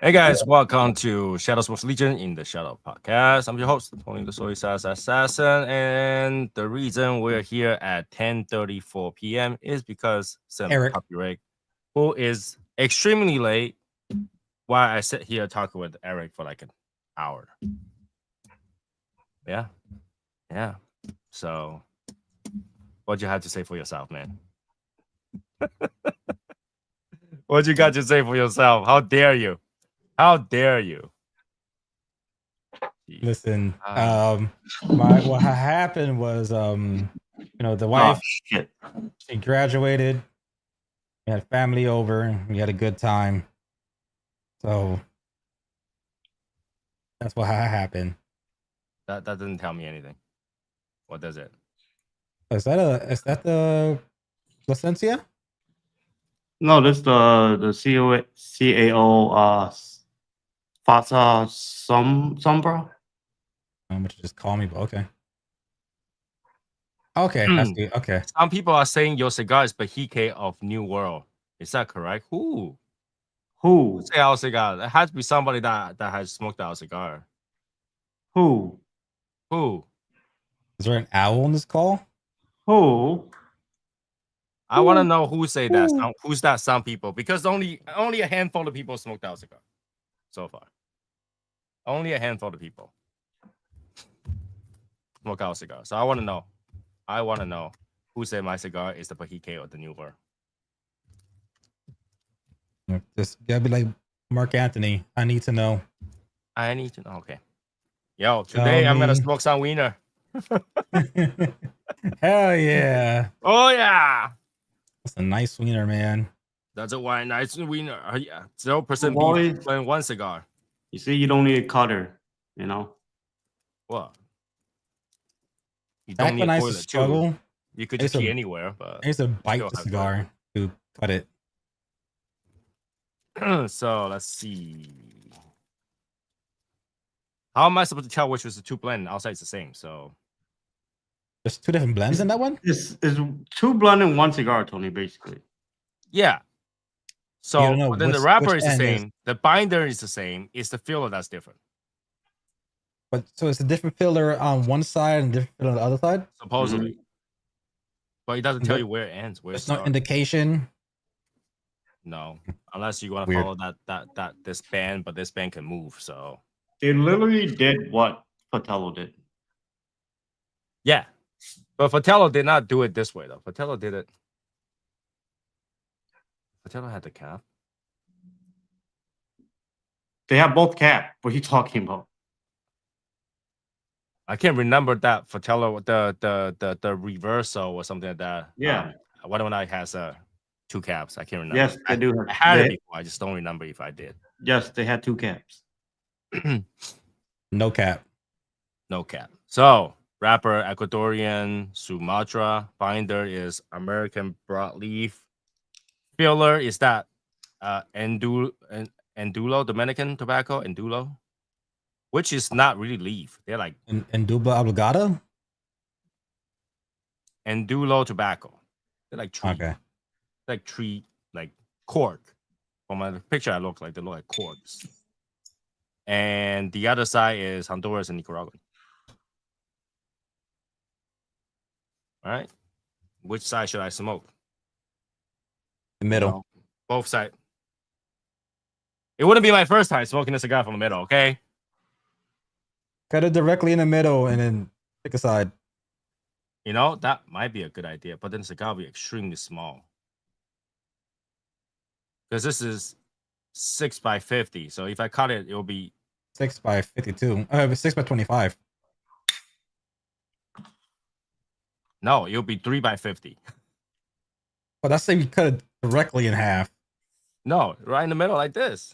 Hey guys, welcome to Shadow Smokes Legion in the Shadow Podcast. I'm your host, Tony the Soy Sauce Assassin, and the reason we're here at 10:34 p.m. is because some Eric. copyright, who is extremely late, while I sit here talking with Eric for like an hour. Yeah. So, what you have to say for yourself, man? What you got to say for yourself? How dare you? How dare you? Listen, what happened was, the wife, shit. she graduated, we had family over, and we had a good time. So that's what happened. That doesn't tell me anything. What does it? Is that the Placencia? No, this the CAO Fata Sombra. Which just call me, but okay. Okay, that's good. Okay. Some people are saying your cigar is Bahique of New World. Is that correct? Who say our cigar? It has to be somebody that has smoked our cigar. Who? Is there an owl on this call? Who? I want to know who say that. Who's that? Some people, because only a handful of people smoked our cigar so far. Only a handful of people smoke our cigar. So I want to know. Who said my cigar is the Bahique of the New World. Just gotta be like Mark Anthony. I need to know. Okay. Yo, today I'm gonna smoke some wiener. Hell yeah! Oh yeah, that's a nice wiener, man. That's a nice wiener. Yeah, 0% beef and one cigar. You see, you don't need a cutter. You know what? You Back don't need when a I toilet used to struggle, too. You could just pee anywhere, but I used to bite the cigar to cut it. So let's see. How am I supposed to tell which was the two blend? Outside it's the same, so there's two different blends in that one? It's two blend in one cigar, Tony, basically. Yeah. So then the wrapper is the same, the binder is the same, it's the filler that's different. But so it's a different filler on one side and different filler on the other side? Supposedly. Mm-hmm. But it doesn't tell you where it ends. There's no indication. No, unless you want to follow that this band, but this band can move. So they literally did what Fratello did. Yeah, but Fratello did not do it this way though. Fratello did it. Fratello had the cap. They have both cap. What are you talking about? I can't remember that Fratello the reversal or something like that. Yeah, one of them has two caps. I can't remember. Yes, they do. I had it before. I just don't remember if I did. Yes, they had two caps. No cap. No cap. So wrapper Ecuadorian Sumatra. Binder is American broadleaf. Filler is that Endulo Dominican tobacco Endulo, which is not really leaf. They're like Enduba obligata. Endulo tobacco. They're like tree. Okay. Like tree, like cork. From my picture, they look like corks. And the other side is Honduras and Nicaragua. All right. Which side should I smoke? The middle. Both sides. It wouldn't be my first time smoking a cigar from the middle, okay? Cut it directly in the middle and then pick a side. You know, that might be a good idea, but then the cigar will be extremely small. Because this is 6 by 50. So if I cut it, it will be 6 by 52. 6 by 25. No, it'll be 3 by 50. Well, that's if you cut it directly in half. No, right in the middle like this.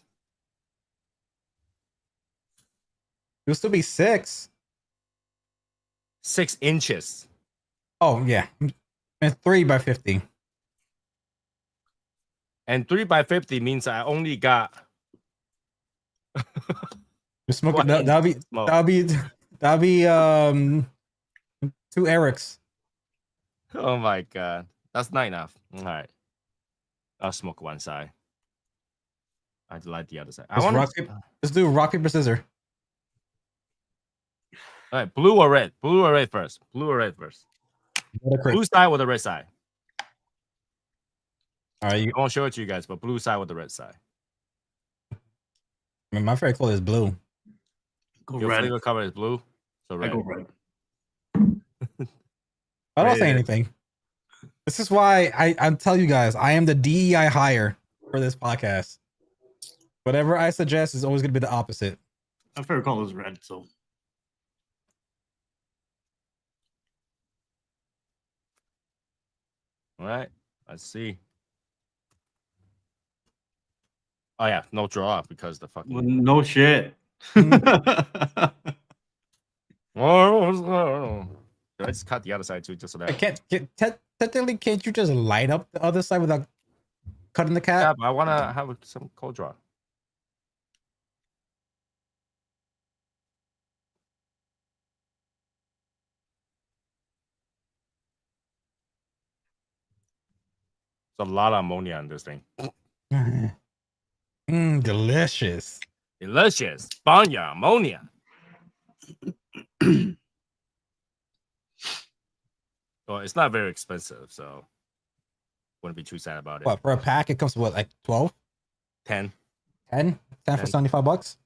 It'll still be 6. 6 inches. Oh, yeah. And 3 by 50. And 3 by 50 means I only got. You're smoking. That'll be 2 Erics. Oh my god, that's not enough. All right, I'll smoke one side. I like the other side. I Let's want. let's do rock, paper, scissors. All right, blue or red? Blue or red first? Blue or red first? Blue side or the red side? All right, I won't show it to you guys, but blue side or the red side? I mean, my favorite color is blue. Go Your red. flavor color is blue, so I red. go red. I don't Red say it is. anything. This is why I'm telling you guys, I am the DEI hire for this podcast. Whatever I suggest is always going to be the opposite. My favorite color is red, so All right, let's see. Oh yeah, no draw because the fucking. well, no shit. Oh, I just cut the other side too, just so that. Technically, can't you just light up the other side without cutting the cap? Yeah, but I want to have some cold draw. There's a lot of ammonia in this thing. Delicious. Delicious. Banya, ammonia. Well, it's not very expensive, so wouldn't be too sad about it. What, for a pack, it comes to what, like 12? 10, 10? 10 for 75 bucks?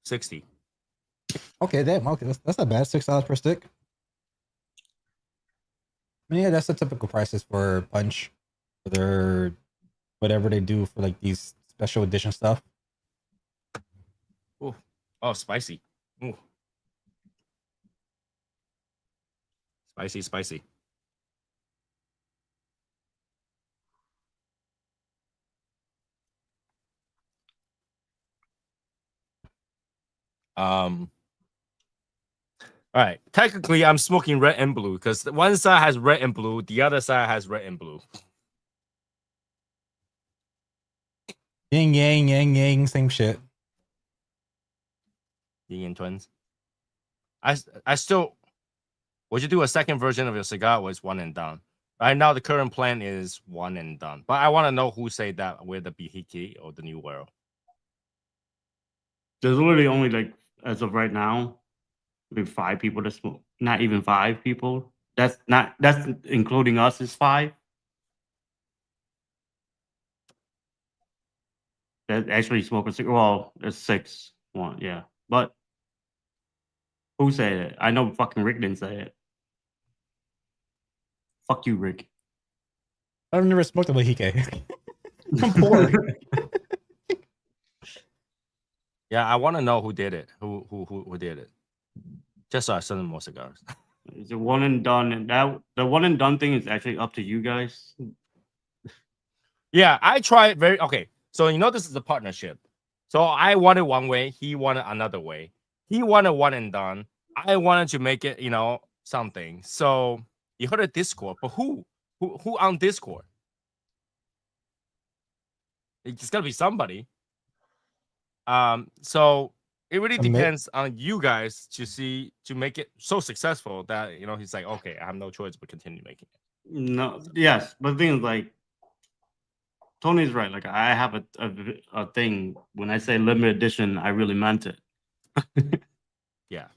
60. Okay, damn. Okay, that's not bad. $6 per stick. I mean, yeah, that's the typical prices for Punch. For their whatever they do for like these special edition stuff. Ooh. Oh, spicy. Ooh. Spicy, spicy. All right. Technically, I'm smoking red and blue because one side has red and blue, the other side has red and blue. Yin yang yang yang, same shit. Yin and twins. I still. Would you do a second version of your cigar? Was one and done. Right now, the current plan is one and done. But I want to know who say that with the Bihiki or the New World. There's literally only like as of right now, maybe 5 people that smoke. Not even 5 people. That's including us is 5. That actually smoke a cigar. Well, there's 6. One, yeah. But who said it? I know fucking Rick didn't say it. Fuck you, Rick. I've never smoked a Lahike. I'm poor. Yeah, I want to know who did it. Who did it? Just so I send them more cigars. It's a one and done, and that the one and done thing is actually up to you guys. Yeah, I tried very okay. So you know this is a partnership. So I wanted one way, he wanted another way. He wanted one and done. I wanted to make it, something. So you heard a Discord, but who on Discord? It's gotta be somebody. So it really depends on you guys to make it so successful that he's like, okay, I have no choice but continue making it. No, yes, but the thing is, like, Tony's right. Like, I have a thing when I say limited edition, I really meant it. Yeah,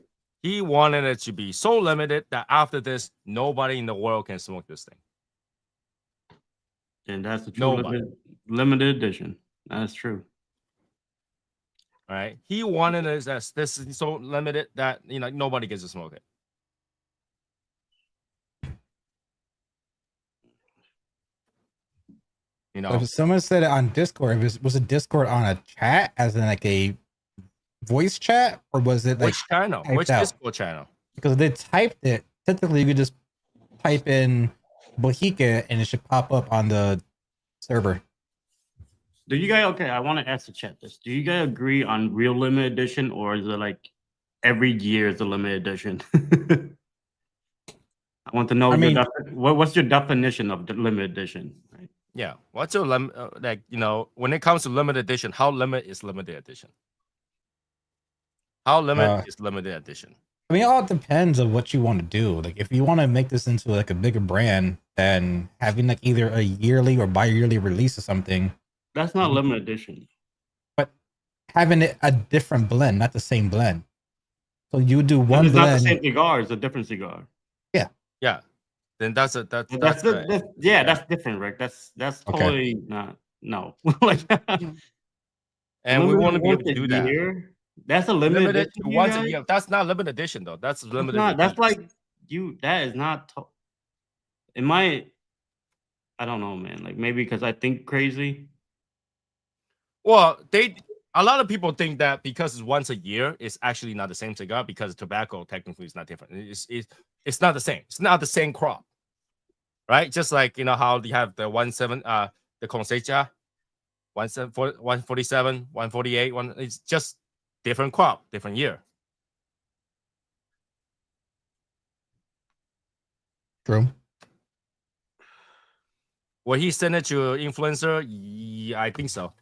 he wanted it to be so limited that after this, nobody in the world can smoke this thing. And that's the true limited edition. That's true. All right, he wanted it as this is so limited that nobody gets to smoke it. If someone said it on Discord, was it Discord on a chat, as in like a voice chat, or was it like which channel? Which Discord channel? Because they typed it. Technically, you could just type in Bohica and it should pop up on the server. Do you guys I want to ask the chat this. Do you guys agree on real limited edition, or is it like every year is a limited edition? I want to know what's your definition of the limited edition? Right? Yeah, what's your when it comes to limited edition, how limited is limited edition? How limited is limited edition? I mean, it all depends on what you want to do. Like, if you want to make this into like a bigger brand, then having like either a yearly or bi-yearly release of something That's not limited edition. But having it a different blend, not the same blend. So you do one It's not the blend. same cigar. It's a different cigar. Yeah. Then that's a that's But that's, yeah, that's different, Rick. That's Okay. totally not no. Like and we want to be able once to a do that. year. That's a limited Limited edition. You once a guys? year. That's not limited edition though. That's That's limited not. That's edition. like you. That is not. In my, I don't know, man. Like maybe because I think crazy. Well, a lot of people think that because it's once a year, it's actually not the same cigar because tobacco technically is not different. It's not the same. It's not the same crop, right? Just like how you have the 17 the Conseja 147, 148, it's just different crop, different year. True. Will he send it to influencer? Yeah, I think so.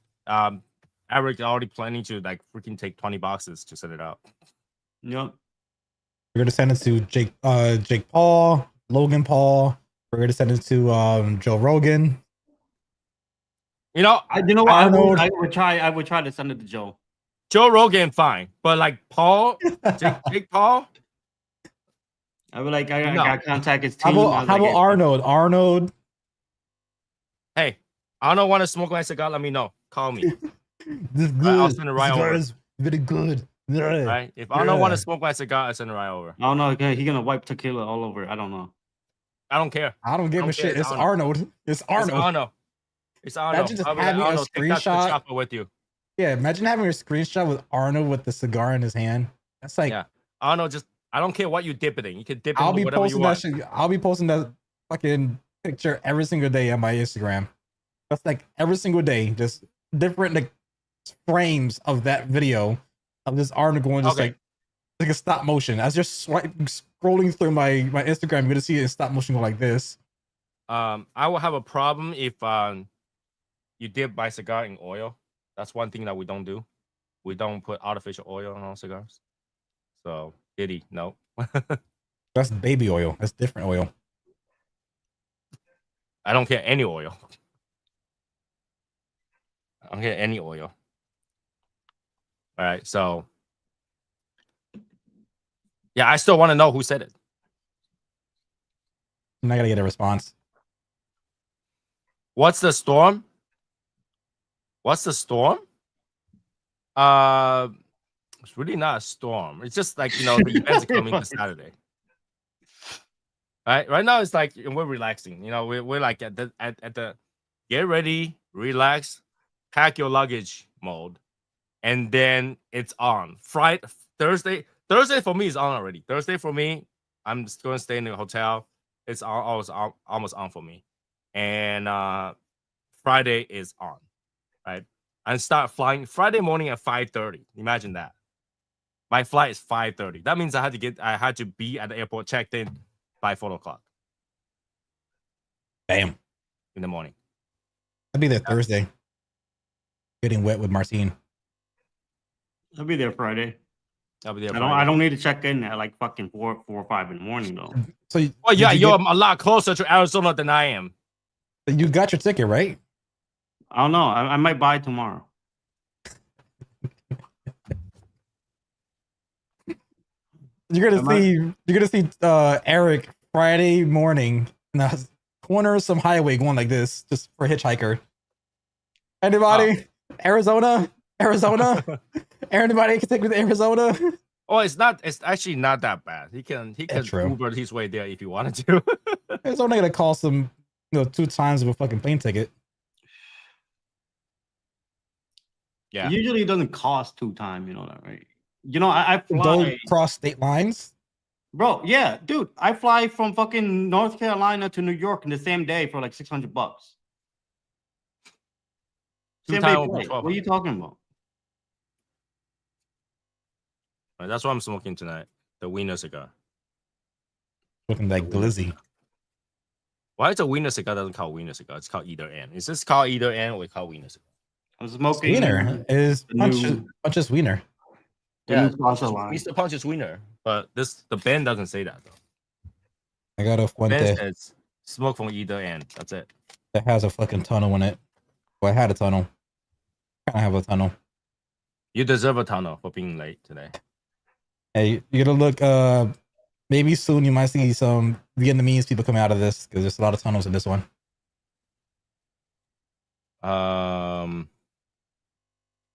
Eric already planning to like freaking take 20 boxes to send it out. Yep. We're gonna send it to Jake Paul, Logan Paul. We're gonna send it to Joe Rogan. You know what? Arnold. I would try to send it to Joe. Joe Rogan, fine, but like Paul, Jake Paul. I would like. I got contact his team. How about Arnold? Arnold. Hey, I don't want to smoke my cigar. Let me know. Call me. This is good. I'll send it right over. Is very good. Right? If I don't want to smoke my cigar, I send it right over. I don't know. He's gonna wipe tequila all over. I don't know. I don't care. I don't give a shit. It's Arnold. It's Arnold. It's Arnold. Imagine just having a screenshot with you. Yeah, imagine having a screenshot with Arnold with the cigar in his hand. That's like, yeah. Arnold, I don't care what you dip it in. You can dip it I'll in be whatever posting you that want. shit. I'll be posting that fucking picture every single day on my Instagram. That's like every single day, just different like frames of that video of this Arnold going just like a stop motion. As you're scrolling through my Instagram, you're gonna see it in stop motion go like this. I will have a problem if you dip my cigar in oil. That's one thing that we don't do. We don't put artificial oil on our cigars. So, Diddy, no. That's baby oil. That's different oil. I don't care any oil. I don't care any oil. All right, so yeah, I still want to know who said it. I'm not gonna get a response. What's the storm? What's the storm? It's really not a storm. It's just like the events are coming this Saturday. Right now it's like we're relaxing. We're like at the get ready, relax, pack your luggage mode, and then it's on. Thursday for me is on already. Thursday for me, I'm just going to stay in the hotel. It's almost on for me, and Friday is on, right? And start flying Friday morning at 5:30. Imagine that. My flight is 5:30. That means I had to be at the airport checked in by 4:00. Damn. In the morning. I'll be there Thursday. Getting wet with Martine. I'll be there Friday. I'll be there. I don't need to check in at like fucking 4 or 5 in the morning though. So you're a lot closer to Arizona than I am. You got your ticket, right? I don't know. I might buy tomorrow. You're gonna see Eric Friday morning in the corner of some highway going like this, just for a hitchhiker. Anybody? Arizona? Anybody can take me to Arizona? Oh, it's actually not that bad. He can Uber his way there if he wanted to. It's only gonna cost him 2 times of a fucking plane ticket. Yeah. It usually doesn't cost 2 times, you know that, right? I fly. Don't cross state lines. Bro, yeah, dude. I fly from fucking North Carolina to New York in the same day for like $600. Same day flight. What are you talking about? Right, that's what I'm smoking tonight. The Wiener cigar. Looking like glizzy. Why is a Wiener cigar doesn't call Wiener cigar? It's called either N. Is this called either N or called Wiener cigar? I'm smoking Wiener is Punch's Wiener. Yeah, Mr. Punch is Wiener, but the band doesn't say that though. I got a Fuente. Band says smoke from either end. That's it. That has a fucking tunnel in it. Well, I had a tunnel. Kind of have a tunnel. You deserve a tunnel for being late today. Hey, you gotta look. Maybe soon you might see some Vietnamese people coming out of this because there's a lot of tunnels in this one.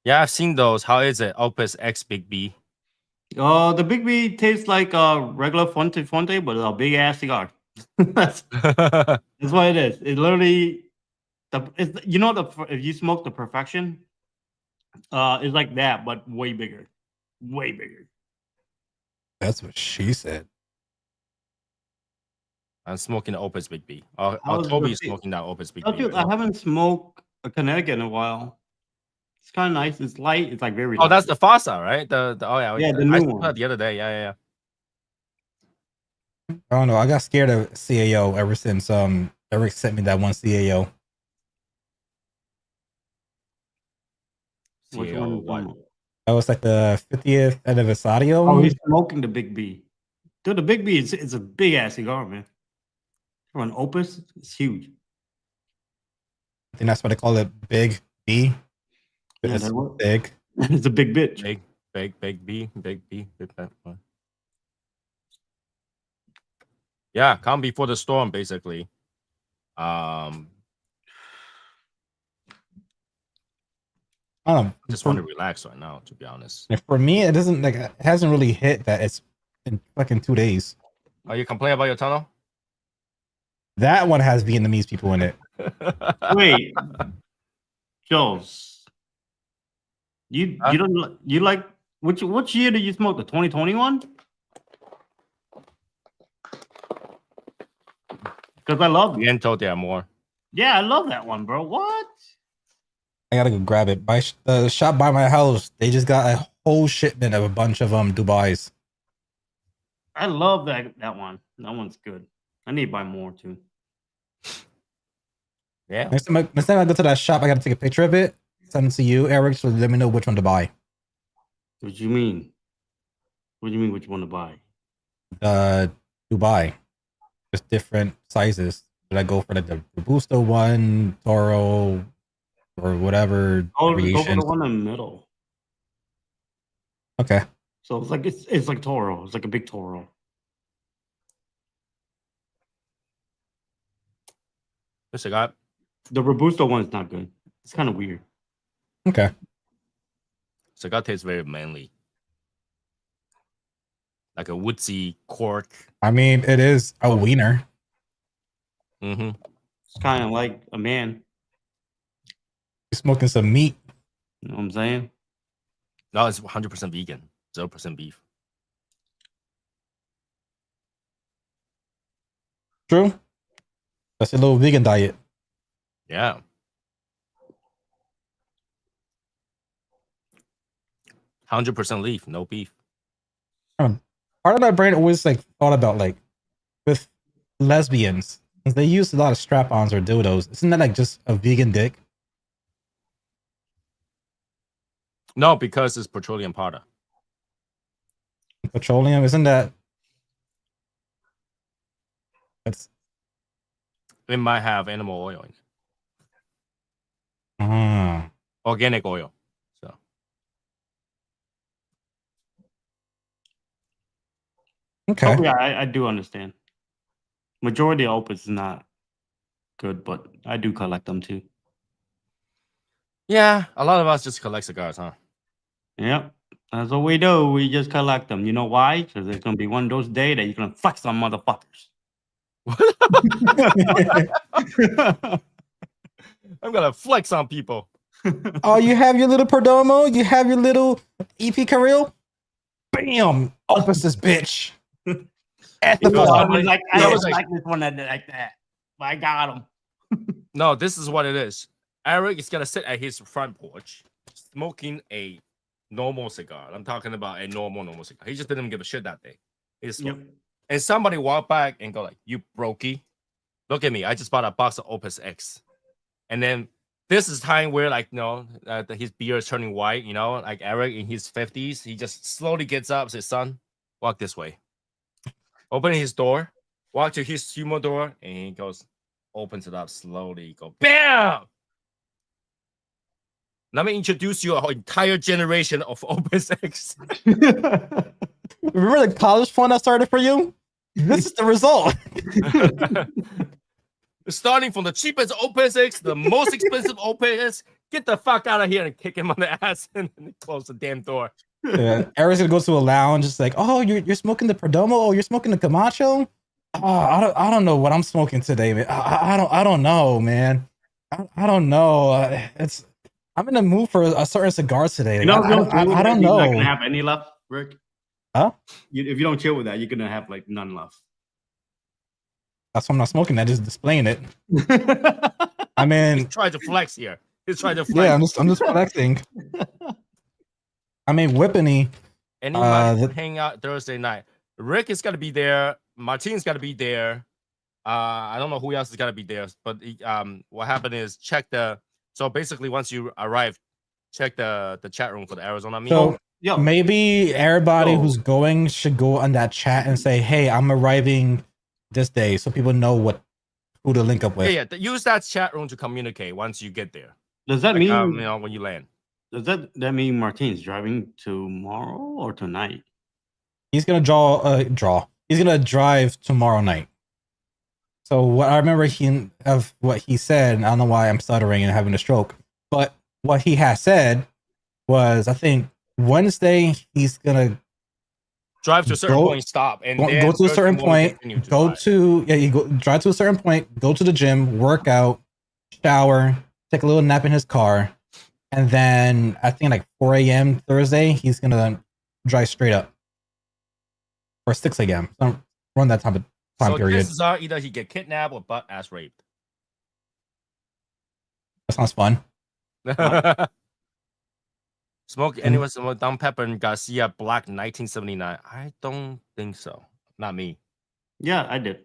Yeah, I've seen those. How is it? Opus X Big B. The Big B tastes like a regular Fonte, but a big ass cigar. That's what it is. It literally, if you smoke the Perfection, it's like that, but way bigger, way bigger. That's what she said. I'm smoking the Opus Big B. Or How's Toby's the- smoking that Opus Big I B. feel- I haven't smoked a Connecticut in a while. It's kind of nice. It's light. It's like very. Oh, light. that's the Fasa, right? Yeah, the I new smoked one. that the other day. Yeah. I don't know. I got scared of CAO ever since Eric sent me that one CAO. Which CAO, one? what? That was like the 50th anniversary. Oh, he's smoking the Big B. Dude, the Big B is a big ass cigar, man. For an Opus, it's huge. I think that's what they call it, Big B. Yeah, It's that one. big. It's a big bitch. Big B. Yeah, calm before the storm, basically. I don't know. Just want to relax right now, to be honest. For me, it doesn't like it hasn't really hit that it's in fucking 2 days. Are you complaining about your tunnel? That one has Vietnamese people in it. Wait, Jules, you don't you like which year did you smoke? The 2021? Because I love it. Viento de Amor. Yeah, I love that one, bro. What? I gotta go grab it. By the shop by my house, they just got a whole shipment of a bunch of Dubai's. I love that one. That one's good. I need to buy more too. Yeah. Next time I go to that shop, I gotta take a picture of it, send it to you, Eric, so let me know which one to buy. What do you mean? What do you mean which one to buy? Dubai. Just different sizes. Did I go for like the Robusto one, Toro, or whatever Oh, go for variations? the one in the middle. Okay. So it's like Toro. It's like a big Toro. Yes, I got. The Robusto one is not good. It's kind of weird. Okay. Cigar tastes very manly. Like a woodsy cork. I mean, it is a wiener. Mm-hmm. It's kind of like a man. You're smoking some meat. You know what I'm saying? No, it's 100% vegan. 0% beef. True. That's a little vegan diet. Yeah. %100 leaf, no beef. Part of my brain always like thought about like with lesbians, because they use a lot of strap-ons or dildos. Isn't that like just a vegan dick? No, because it's petroleum powder. Petroleum, isn't that? That's. It might have animal oil in it. Ah. Organic oil. So Okay. Oh, yeah, I do understand. Majority of Opus is not good, but I do collect them too. yeah, a lot of us just collect cigars, huh? Yep. That's what we do. We just collect them. You know why? Because there's gonna be one of those days that you're gonna flex on motherfuckers. I'm gonna flex on people. Oh, you have your little Perdomo? You have your little EP Carril? Bam! Opus this bitch. At the It was bar. like- like, it I was don't like- like this one like that. But I got him. No, this is what it is. Eric is gonna sit at his front porch smoking a normal cigar. I'm talking about a normal cigar. He just didn't give a shit that day. He just smoked. And somebody walked back and go like, "You brokey, look at me. I just bought a box of Opus X." And then this is time where like, his beard is turning white. You know, like Eric in his 50s, he just slowly gets up, says, "Son, walk this way." Open his door, walk to his humidor, and he goes, opens it up slowly. Go, bam! Let me introduce you our entire generation of OpenSX. Remember the college fund I started for you? This is the result. Starting from the cheapest OpenSX, the most expensive OpenSX, get the fuck out of here and kick him on the ass and close the damn door. Yeah, Eric's gonna go to a lounge. It's like, oh, you're smoking the Perdomo. Oh, you're smoking the Camacho. Oh, I don't know what I'm smoking today, man. I don't know, man. I don't know. I'm in the mood for a certain cigar today. You know, if you don't chill with I that, don't you're not know. gonna have any left, Rick. Huh? If you don't chill with that, you're gonna have like none left. That's why I'm not smoking that. Just displaying it. I mean, He's trying to flex here. He's trying to flex. yeah, I'm just flexing. I mean, Whippany. Anybody hang out Thursday night? Rick is gonna be there. Martin's gotta be there. I don't know who else is gonna be there, but what happened is so basically once you arrive, check the chat room for the Arizona meeting. So maybe everybody who's going should go on that chat and say, "Hey, I'm arriving this day," so people know who to link up with. Yeah. Use that chat room to communicate once you get there. Does that mean when you land? Does that mean Martin's driving tomorrow or tonight? He's gonna He's gonna drive tomorrow night. So what I remember what he said, I don't know why I'm stuttering and having a stroke, but what he has said was, I think Wednesday he's gonna drive to a certain point, stop, and then go to a certain point. Drive to a certain point, go to the gym, work out, shower, take a little nap in his car, and then I think like 4 a.m. Thursday he's gonna drive straight up, or 6 a.m. So run that time period. Chances are either he get kidnapped or butt ass raped. That sounds fun. Smoke anyone smoke Don Pepper and Garcia Black 1979? I don't think so. Not me. Yeah, I did.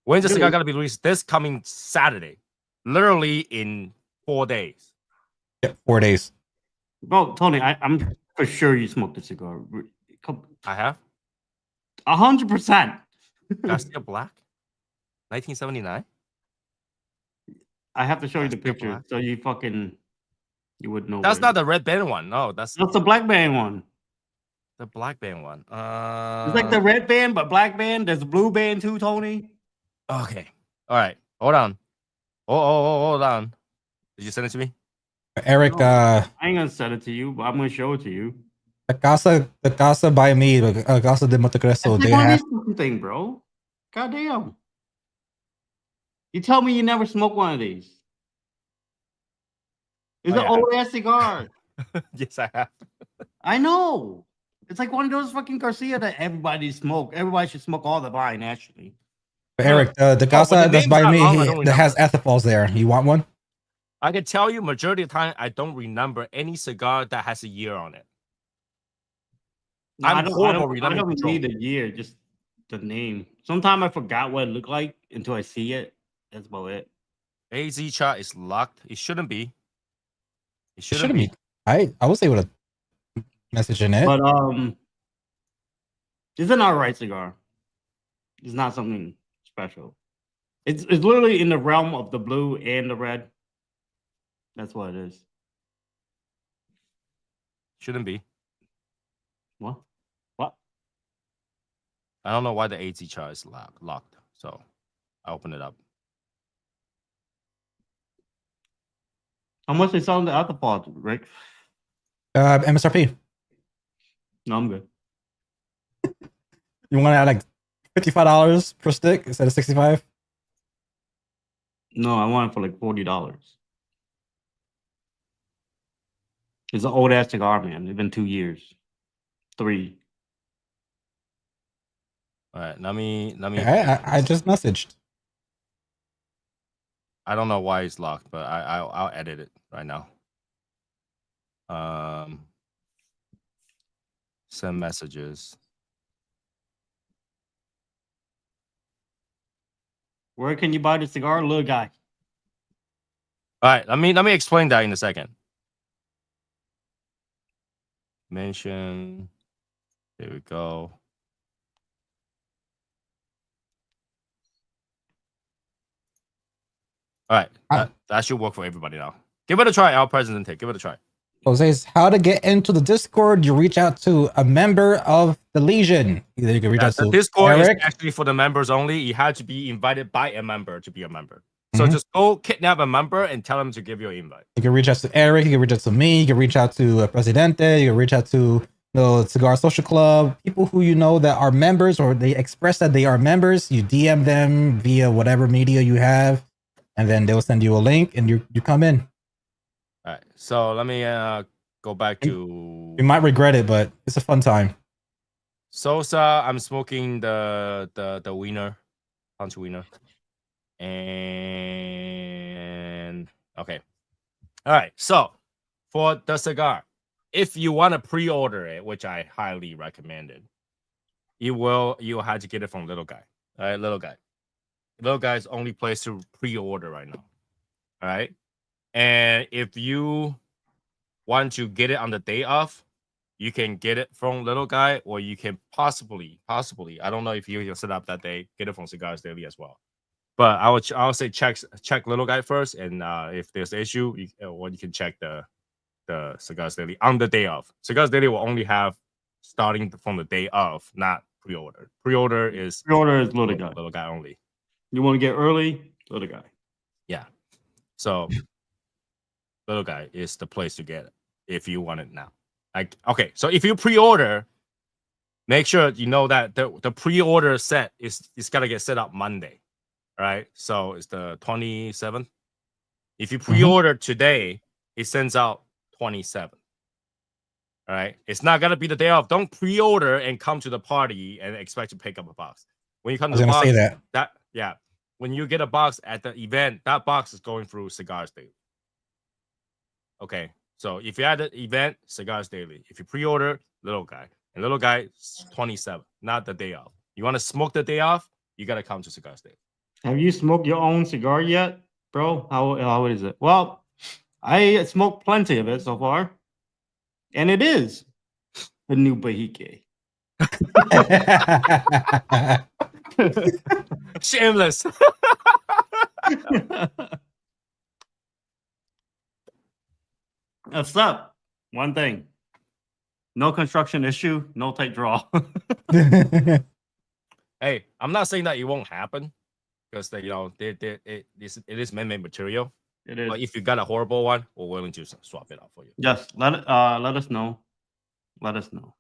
When's the cigar gonna be released? This coming Saturday. Literally in 4 days. Yeah, 4 days. Bro, Tony, I'm for sure you smoked the cigar. I have 100%. Garcia Black 1979. I have to show you the picture so you would know. That's not the red band one. No, that's the black band one. The black band one. It's like the red band, but black band. There's a blue band too, Tony. Okay. All right. Hold on. Hold on. Did you send it to me? Eric, no, I ain't gonna send it to you, but I'm gonna show it to you. The casa by me, Casa de Montecristo. They have thing, bro. Goddamn. You tell me you never smoked one of these. It's an old ass cigar. Yes, I have. I know. It's like one of those fucking Garcia that everybody smoke. Everybody should smoke all the vine, actually. Eric, the casa that's by me that has ethyphols there. You want one? I can tell you, majority of the time, I don't remember any cigar that has a year on it. No, I don't need a year, just the name. Sometimes I forgot what it looked like until I see it. That's about it. AZ chart is locked. It shouldn't be. It shouldn't be. I was able to message in it. But it's an alright cigar. It's not something special. It's literally in the realm of the blue and the red. That's what it is. Shouldn't be. What? I don't know why the AZ chart is locked. So I open it up. How much they selling the other part, Rick? MSRP. No, I'm good. You want to add like $55 per stick instead of $65? No, I want it for like $40. It's an old ass cigar, man. It's been 2 years. 3. All right, let me. I just messaged. I don't know why it's locked, but I'll edit it right now. Send messages. Where can you buy the cigar, little guy? All right, let me explain that in a second. Mention. There we go. All right, that should work for everybody now. Give it a try, El Presidente. Give it a try. Jose's how to get into the Discord. You reach out to a member of the Legion. Either you can reach out The to Discord Eric. is actually for the members only. You had to be invited by a member to be a member. So Mhm. just go kidnap a member and tell them to give you an invite. You can reach out to Eric. You can reach out to me. You can reach out to Presidente. You can reach out to the Cigar Social Club. People who you know that are members or they express that they are members. You DM them via whatever media you have, and then they'll send you a link, and you come in. All right. So let me go back to You might regret it, but it's a fun time. Sosa. I'm smoking the wiener, punch wiener, and okay. All right. So for the cigar, if you want to pre-order it, which I highly recommended, you'll have to get it from Little Guy. All right, Little Guy. Little Guy's only place to pre-order right now. All right. And if you want to get it on the day of, you can get it from Little Guy, or you can possibly, I don't know if you can set up that day, get it from Cigars Daily as well. But I would say check Little Guy first, and if there's an issue, you can check the Cigars Daily on the day of. Cigars Daily will only have starting from the day of, not pre-order. Pre-order is Little Guy. Little Guy only. You want to get early? Little Guy. Yeah. So Little Guy is the place to get it if you want it now. Like, okay, so if you pre-order, make sure you know that the pre-order set is gotta get set up Monday. All right. So it's the 27th. If you pre-order today, it sends out 27th. All right. It's not gonna be the day off. Don't pre-order and come to the party and expect to pick up a box. When you come to the box, when you get a box at the event, that box is going through Cigars Daily. Okay. So if you're at the event, Cigars Daily. If you pre-order, Little Guy. And Little Guy is 27, not the day off. You want to smoke the day off, you gotta come to Cigars Daily. Have you smoked your own cigar yet, bro? How is it? Well, I smoked plenty of it so far. And it is the new Bahique. Shameless. Except one thing. No construction issue, no tight draw. Hey, I'm not saying that it won't happen, because it is man-made material. It is. But if you got a horrible one, we're willing to swap it out for you. Yes, let us know. Let us know.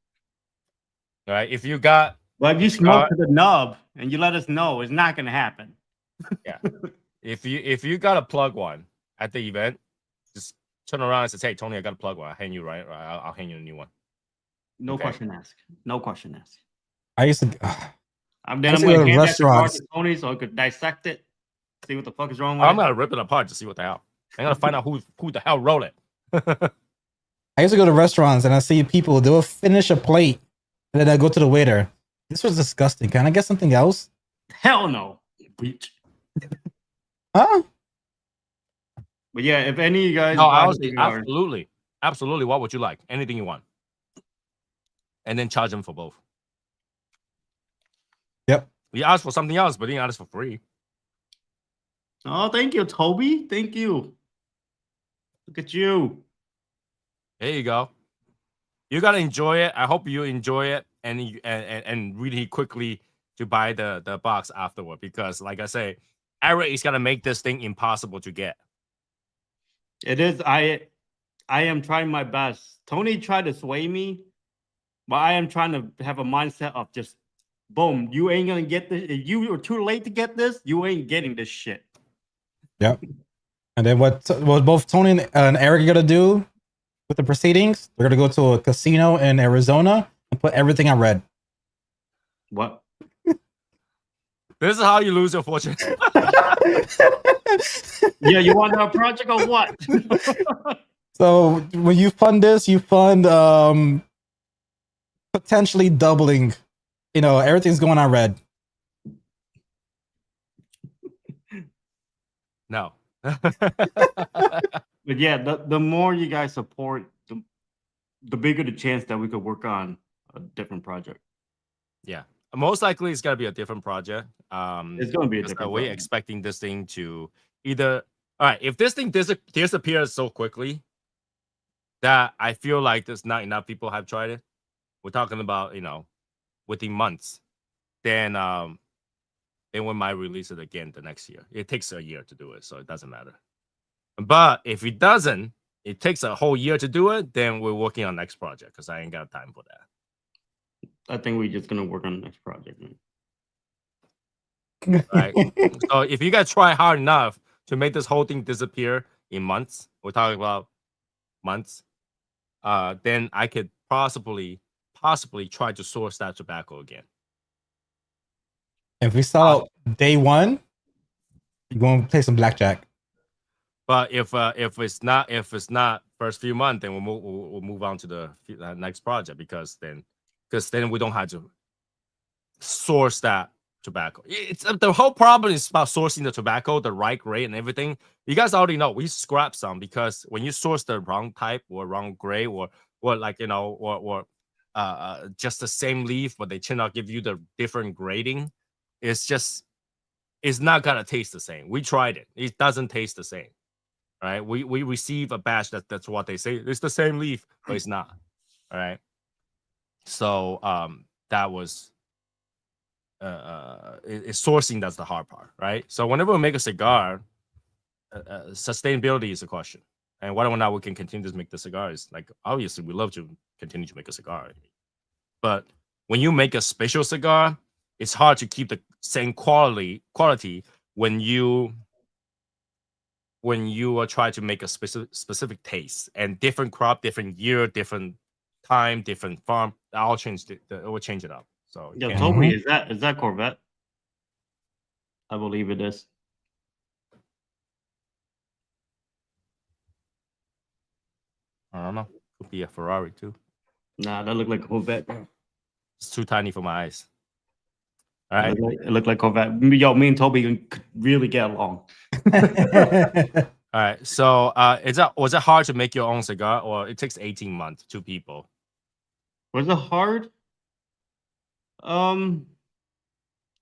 All right. If you got, well, if you smoke to the nub and you let us know, it's not gonna happen. Yeah. If you got a plug one at the event, just turn around and say, "Hey, Tony, I got a plug one. I'll hand you I'll hand you a new one." No question asked. No question asked. I used to. I'm going to hand restaurants to Tony so I could dissect it, see what the fuck is wrong with it. I'm gonna rip it apart to see what the hell. I'm gonna find out who the hell wrote it. I used to go to restaurants and I see people, they'll finish a plate and then I go to the waiter. This was disgusting. Can I get something else? Hell no. Bleach. Huh? But yeah, if any of you guys, no, absolutely. What would you like? Anything you want, and then charge them for both. Yep. We asked for something else, but didn't ask for free. Oh, thank you, Toby. Thank you. Look at you. There you go. You gotta enjoy it. I hope you enjoy it and really quickly to buy the box afterward, because like I say, Eric is gonna make this thing impossible to get. It is. I am trying my best. Tony tried to sway me, but I am trying to have a mindset of just boom. You ain't gonna get this. If you were too late to get this, you ain't getting this shit. Yep. And then what both Tony and Eric are gonna do with the proceedings? They're gonna go to a casino in Arizona and put everything on red. What? This is how you lose your fortune. Yeah, you want a project or what? So when you fund this, you fund potentially doubling. You know, everything's going on red. No. But yeah, the more you guys support, the bigger the chance that we could work on a different project. Yeah. Most likely it's gonna be a different project. It's gonna be a different We're project. expecting this thing to either All right, if this thing disappears so quickly that I feel like there's not enough people have tried it, we're talking about within months, then we might release it again the next year. It takes a year to do it, so it doesn't matter. But if it doesn't, it takes a whole year to do it, then we're working on next project because I ain't got time for that. I think we're just gonna work on the next project, man. Right. So if you guys try hard enough to make this whole thing disappear in months, we're talking about months, then I could possibly try to source that tobacco again. If we sell out day one, you're going to play some blackjack. But if it's not first few months, then we'll move on to the next project because then we don't have to source that tobacco. It's the whole problem is about sourcing the tobacco, the right grade, and everything. You guys already know we scrap some because when you source the wrong type or wrong grade or like or just the same leaf, but they cannot give you the different grading, it's not gonna taste the same. We tried it; it doesn't taste the same. Right? We receive a batch that's what they say. It's the same leaf, but it's not. All right. So that was sourcing. That's the hard part, right? So whenever we make a cigar, sustainability is a question, and whether or not we can continue to make the cigars. Like obviously, we love to continue to make a cigar, but when you make a special cigar, it's hard to keep the same quality when you are trying to make a specific taste and different crop, different year, different time, different farm. I'll change it. It will change it up. So yeah, Toby, is that Corvette? I believe it is. I don't know. Could be a Ferrari too. Nah, that looked like Corvette. It's too tiny for my eyes. All right. It looked like Corvette. Yo, me and Toby could really get along. All right. So was it hard to make your own cigar, or it takes 18 months, 2 people? Was it hard? All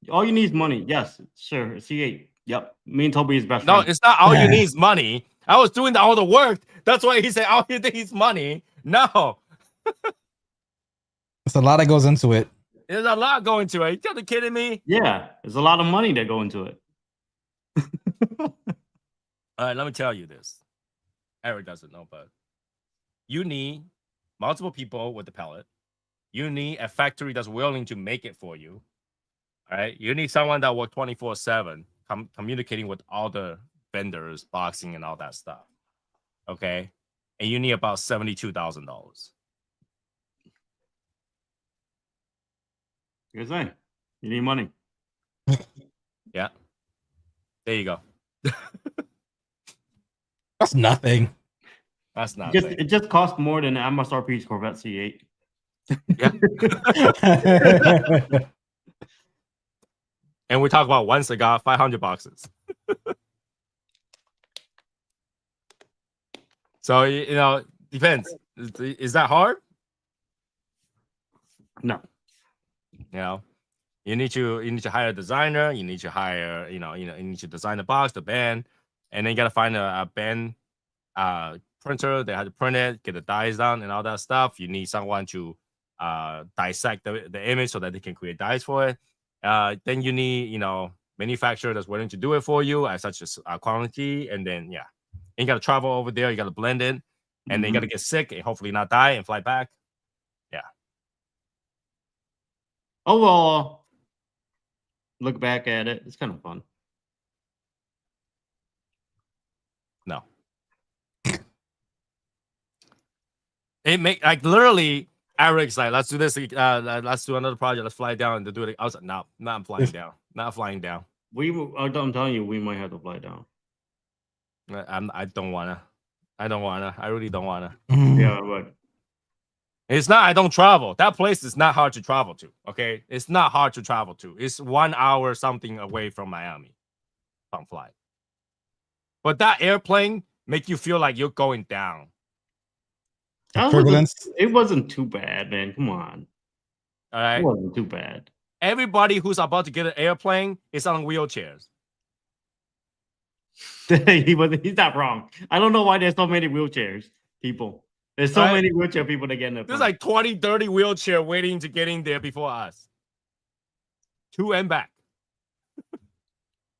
you need is money. Yes, sure. C8. Yep. Me and Toby is best No, friends. it's not all you need is money. I was doing all the work. That's why he said all you need is money. No. There's a lot that goes into it. There's a lot going to it. You're kidding me? Yeah, there's a lot of money that go into it. All right, let me tell you this. Eric doesn't know, but you need multiple people with the pellet. You need a factory that's willing to make it for you. All right. You need someone that works 24/7, communicating with all the vendors, boxing, and all that stuff. Okay. And you need about $72,000. You're saying you need money. Yeah. There you go. That's nothing. That's not. It just costs more than MSRP's Corvette C8. Yeah. And we talk about one cigar, $500. So depends. Is that hard? No. You need to hire a designer. You need to hire you need to design the box, the band, and then you gotta find a band printer. They have to print it, get the dies done, and all that stuff. You need someone to dissect the image so that they can create dies for it. Then you need manufacturer that's willing to do it for you at such a quantity, and then and you gotta travel over there. You gotta blend it, and then you gotta get sick and hopefully not die and fly back. Yeah. Overall, look back at it. It's kind of fun. No. It literally Eric's like, let's do this. Let's do another project. Let's fly down and do it. I was like, no, not flying down. Not flying down. I'm telling you, we might have to fly down. I don't wanna. I really don't wanna. Yeah, but it's not. I don't travel. That place is not hard to travel to. Okay, it's not hard to travel to. It's 1 hour something away from Miami, on flight. But that airplane make you feel like you're going down. It wasn't too bad, man. Come on. All right. It wasn't too bad. Everybody who's about to get an airplane is on wheelchairs. He's not wrong. I don't know why there's so many wheelchairs people. There's so Right? many wheelchair people that get in the There's front. like 20, 30 wheelchair waiting to get in there before us. To and back.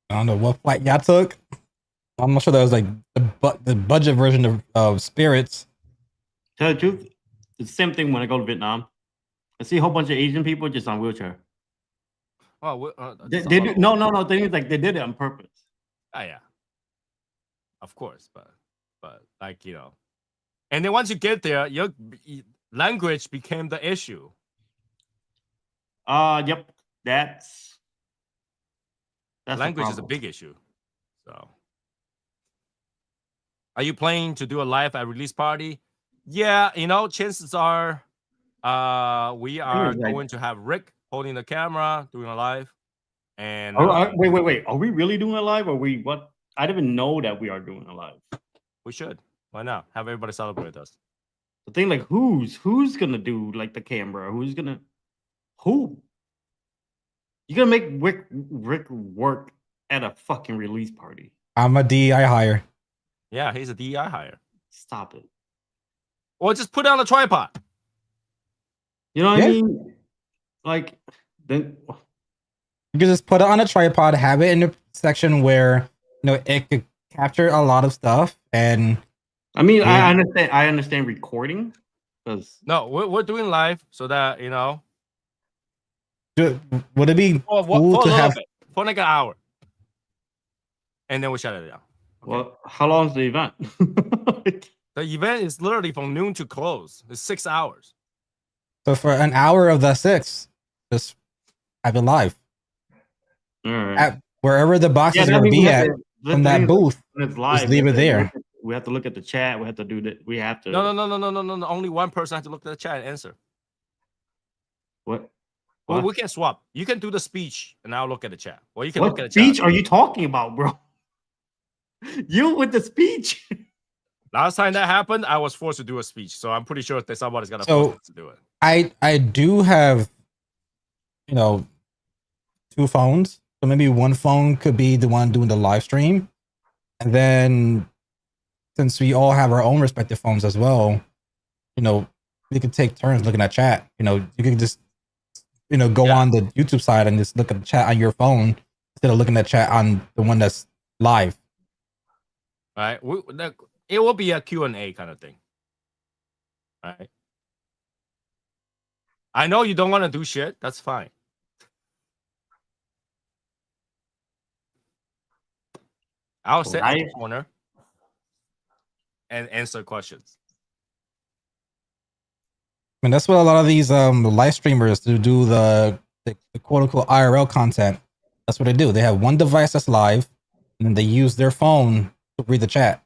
I don't know what flight y'all took. I'm not sure that was like the budget version of Spirits. Tell the truth, it's the same thing when I go to Vietnam. I see a whole bunch of Asian people just on wheelchair. Oh, They do no. Thing is, like they did it on purpose. Oh yeah, of course, but like and then once you get there, your language became the issue. Yep, that's language is a big issue. So, are you planning to do a live at release party? Yeah, chances are, we are going to have Rick holding the camera, doing a live. And wait. Are we really doing a live? Or we what? I didn't even know that we are doing a live. We should. Why not? Have everybody celebrate with us. The thing, like, who's gonna do like the camera? Who? You gonna make Rick work at a fucking release party? I'm a DEI hire. Yeah, he's a DEI hire. Stop it. Or just put it on a tripod. You know what I mean? Like, then you can just put it on a tripod, have it in a section where it could capture a lot of stuff. And I mean, I understand recording, because no, we're doing live so that would it be cool to have for like an hour, and then we shut it down? Okay. Well, how long is the event? The event is literally from noon to close. It's 6 hours. So for an hour of the 6, just have it live. Right. At wherever the boxes are going to be at from that booth. It's live. Just leave it there. We have to look at the chat. We have to do that. We have to. No. Only one person has to look at the chat and answer. What? Well, we can swap. You can do the speech, and I'll look at the chat. Or you can what look at the speech chat. Are you talking about, bro? You with the speech? Last time that happened, I was forced to do a speech, so I'm pretty sure that somebody's gonna force us to do it. I do have, 2 phones, so maybe one phone could be the one doing the live stream, and then since we all have our own respective phones as well, we could take turns looking at chat. You could just go on the YouTube side and just look at the chat on your phone instead of looking at chat on the one that's live. All right, it will be a Q&A kind of thing. All right. I know you don't want to do shit. That's fine. I'll sit in the corner and answer questions. I mean, that's what a lot of these live streamers do the quote unquote IRL content. That's what they do. They have one device that's live, and then they use their phone to read the chat.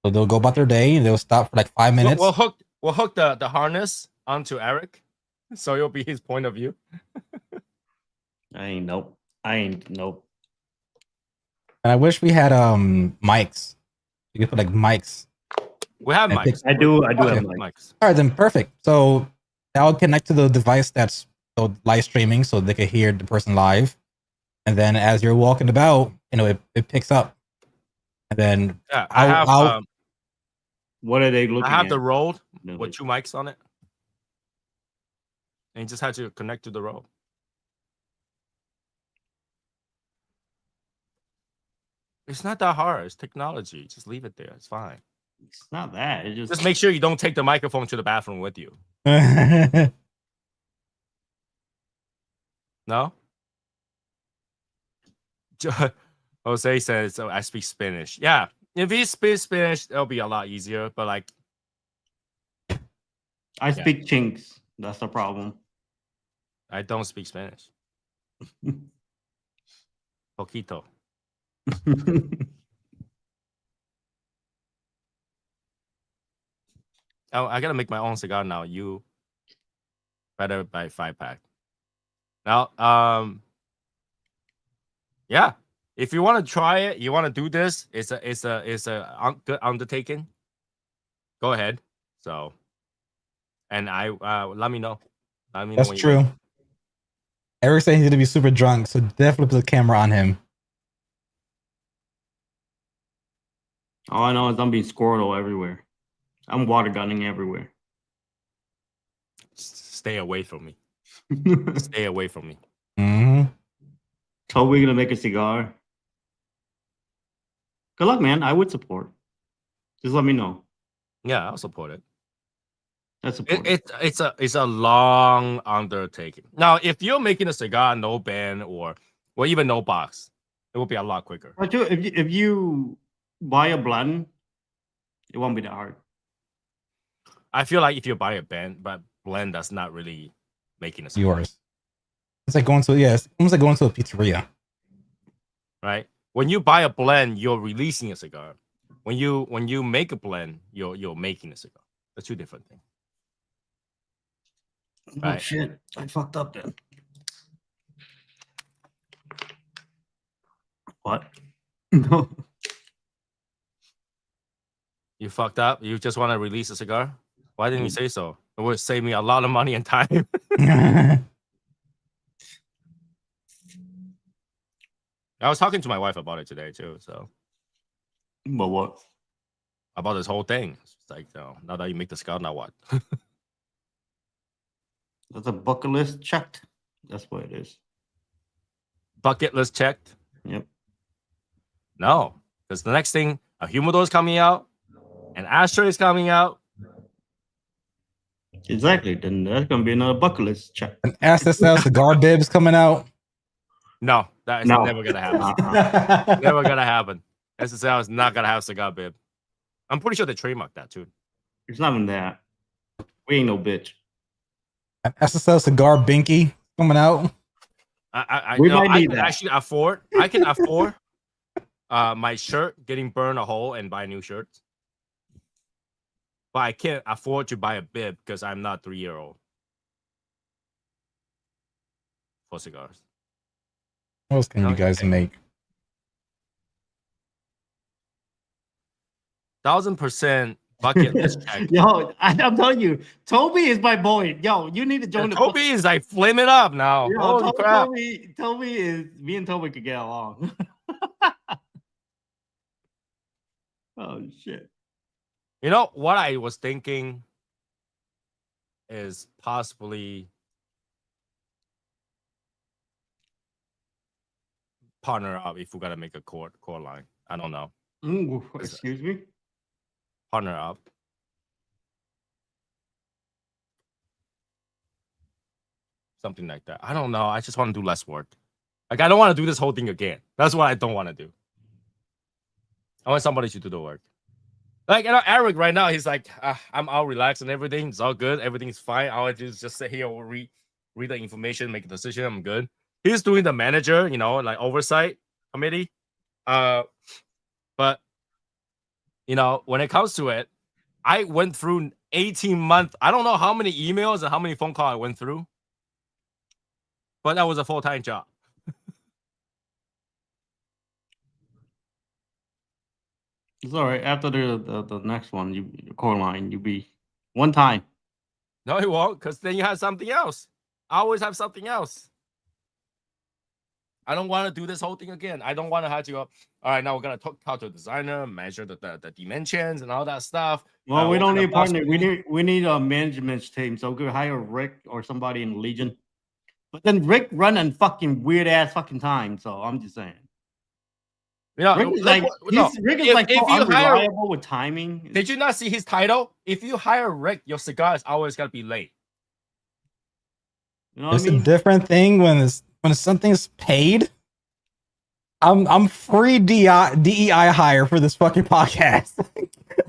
So they'll go about their day and they'll stop for like 5 minutes. We'll hook the harness onto Eric, so it'll be his point of view. I ain't nope. And I wish we had mics. You could put like mics. We have mics. I do have mics. All right, then perfect. So that'll connect to the device that's live streaming, so they can hear the person live. And then as you're walking about, it picks up. And then I have what are they looking at? I have the Rode with 2 mics on it. And you just have to connect to the Rode. It's not that hard. It's technology. Just leave it there. It's fine. It's not that. It just make sure you don't take the microphone to the bathroom with you. No? Jose says, I speak Spanish. Yeah. If he speaks Spanish, it'll be a lot easier. But like, I speak Chinks. That's the problem. I don't speak Spanish. Poquito. Oh, I gotta make my own cigar now. You better buy 5-pack. Now, yeah. If you want to try it, you want to do this. It's a good undertaking. Go ahead. So, and let me know. That's true. Eric said he's gonna be super drunk, so definitely put the camera on him. All I know is I'm being Squirtle everywhere. I'm water gunning everywhere. Stay away from me. Stay away from me. Mm-hmm. Toby gonna make a cigar. Good luck, man. I would support. Just let me know. Yeah, I'll support it. That's support. It's a long undertaking. Now, if you're making a cigar, no band or even no box, it will be a lot quicker. But if you buy a blend, it won't be that hard. I feel like if you buy a blend, that's not really making a cigar. Yours. It's like going to it's almost like going to a pizzeria. Right? When you buy a blend, you're releasing a cigar. When you make a blend, you're making a cigar. That's two different things. Oh Right. shit! I fucked up then. What? No. You fucked up. You just want to release a cigar. Why didn't you say so? It would save me a lot of money and time. I was talking to my wife about it today too. So, But what? about this whole thing. It's like, now that you make the cigar, now what? That's a bucket list checked. That's what it is. Bucket list checked. Yep. No, because the next thing, a humidor is coming out, an ashtray is coming out. Exactly. Then that's gonna be another bucket list check. An SSL cigar bibs coming out. No, that is No. never gonna happen. Never gonna happen. SSL is not gonna have cigar bib. I'm pretty sure they trademarked that too. It's not even that. We ain't no bitch. An SSL cigar binky coming out. I We know, might I need can that. actually afford. I can afford my shirt getting burned a hole and buy new shirts. But I can't afford to buy a bib because I'm not 3-year-old for cigars. What else can you guys make? 1000% bucket list check. Yo, I'm telling you, Toby is my boy. Yo, you need to join the Toby is like flaming up now. Yo, Holy crap. Toby is me and Toby could get along. Oh shit. You know what I was thinking is possibly partner up if we gotta make a core line. I don't know. Ooh, excuse me. Partner up. Something like that. I don't know. I just want to do less work. Like I don't want to do this whole thing again. That's what I don't want to do. I want somebody to do the work. Like Eric right now, he's like, I'm all relaxed and everything. It's all good. Everything's fine. I'll just sit here, read the information, make a decision. I'm good. He's doing the manager, like oversight committee. But when it comes to it, I went through 18 months. I don't know how many emails and how many phone calls I went through. But that was a full-time job. It's all right. After the next one, your core line, you be one time. No, it won't, because then you have something else. I always have something else. I don't want to do this whole thing again. I don't want to have to go, all right, now we're going to talk to a designer, measure the dimensions and all that stuff. Well, we don't need a partner. We need a management team. So we could hire Rick or somebody in Legion. But then Rick run on fucking weird ass fucking time. So I'm just saying. Rick is like, unreliable with timing. Did you not see his title? If you hire Rick, your cigar is always gonna be late. You know what I It's mean? a different thing when something's paid. I'm free DEI hire for this fucking podcast.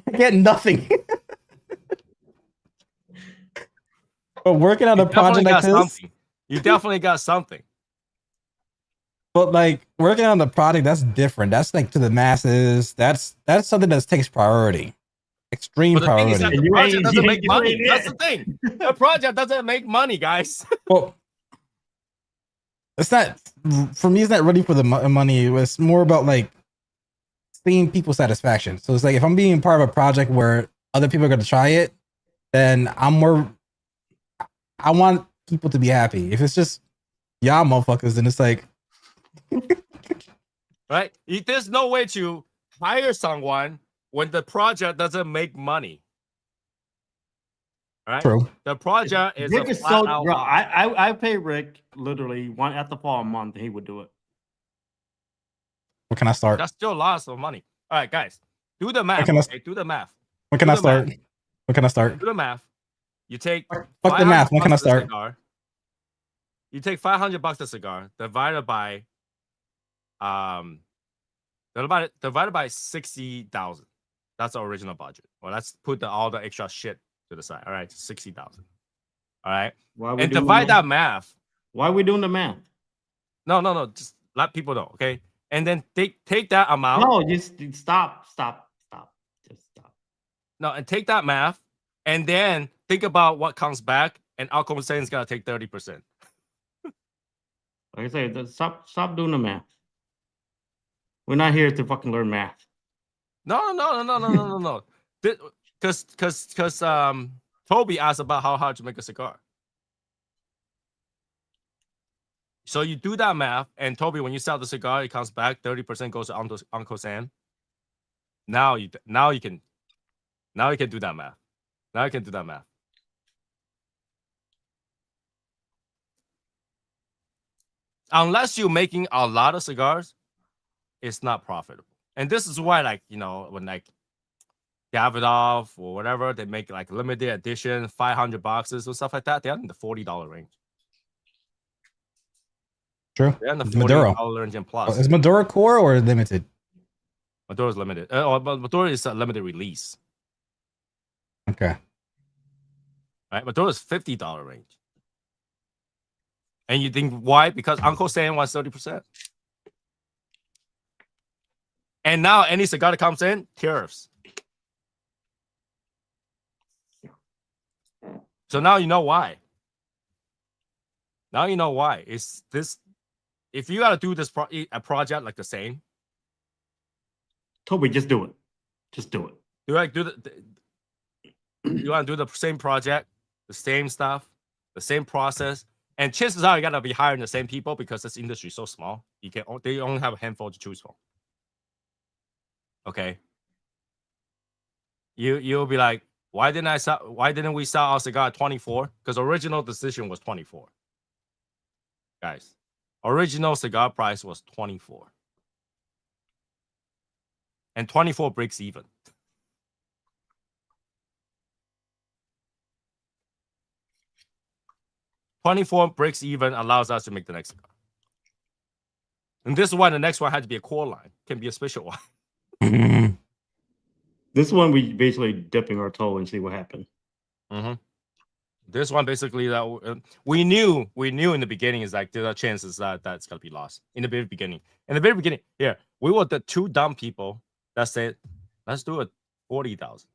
I get nothing. But working on a project like this, you definitely got something. But like working on the project, that's different. That's like to the masses. That's something that takes priority, extreme priority. The project doesn't make money. That's the thing. The project doesn't make money, guys. Well, it's not for me. It's not really for the money. It was more about like seeing people's satisfaction. So it's like if I'm being part of a project where other people are going to try it, then I want people to be happy. If it's just y'all motherfuckers, then it's like. Right? There's no way to hire someone when the project doesn't make money. All right. True. The project is Rick a is flat so out bro. loss. I pay Rick literally one at the fall a month, and he would do it. What can I start? That's still lots of money. All right, guys, do the math. can I- Okay, do the math. When can Do I the math. start? When can I start? Do the math. You take Fuck the math. When can I $500 a start? cigar. You take $500 a cigar divided by divided by 60,000. That's the original budget. Well, let's put all the extra shit to the side. All right, 60,000. All right, Why are we and doing divide the that math? math. Why are we doing the math? No. Just let people know, okay? And then take that amount. No, just stop. Just stop. No, and take that math, and then think about what comes back. And Alcom saying is gonna take 30%. Like I said, stop doing the math. We're not here to fucking learn math. No. Because Toby asked about how hard to make a cigar. So you do that math, and Toby, when you sell the cigar, it comes back 30% goes to Uncle Sam. Now you can do that math. Now you can do that math. Unless you're making a lot of cigars, it's not profitable. And this is why, like, you know, when like Davidoff or whatever, they make like limited edition 500 boxes or stuff like that. They're in the $40 range. True. They're in the Maduro. $40 range and plus. Is Maduro core or limited? Maduro is limited. Maduro is a limited release. Okay. Right? Maduro is $50 range. And you think why? Because Uncle Sam wants 30%. And now any cigar that comes in, tariffs. So now you know why. Now you know why. It's this. If you gotta do this a project like the same, Toby, just do it. Just do it. you want to do the same project, the same stuff, the same process, and chances are you gotta be hiring the same people because this industry is so small. They only have a handful to choose from. Okay. You'll be like, why didn't we sell our cigar at 24? Because original decision was 24. Guys, original cigar price was 24. And 24 breaks even. $24 breaks even allows us to make the next cigar. And this is why the next one had to be a core line. Can be a special one. This one we basically dipping our toe and see what happened. Mm-hmm. This one basically that we knew in the beginning is like there are chances that that's gonna be lost in the very beginning. In the very beginning, yeah, we were the two dumb people that said, let's do it 40,000.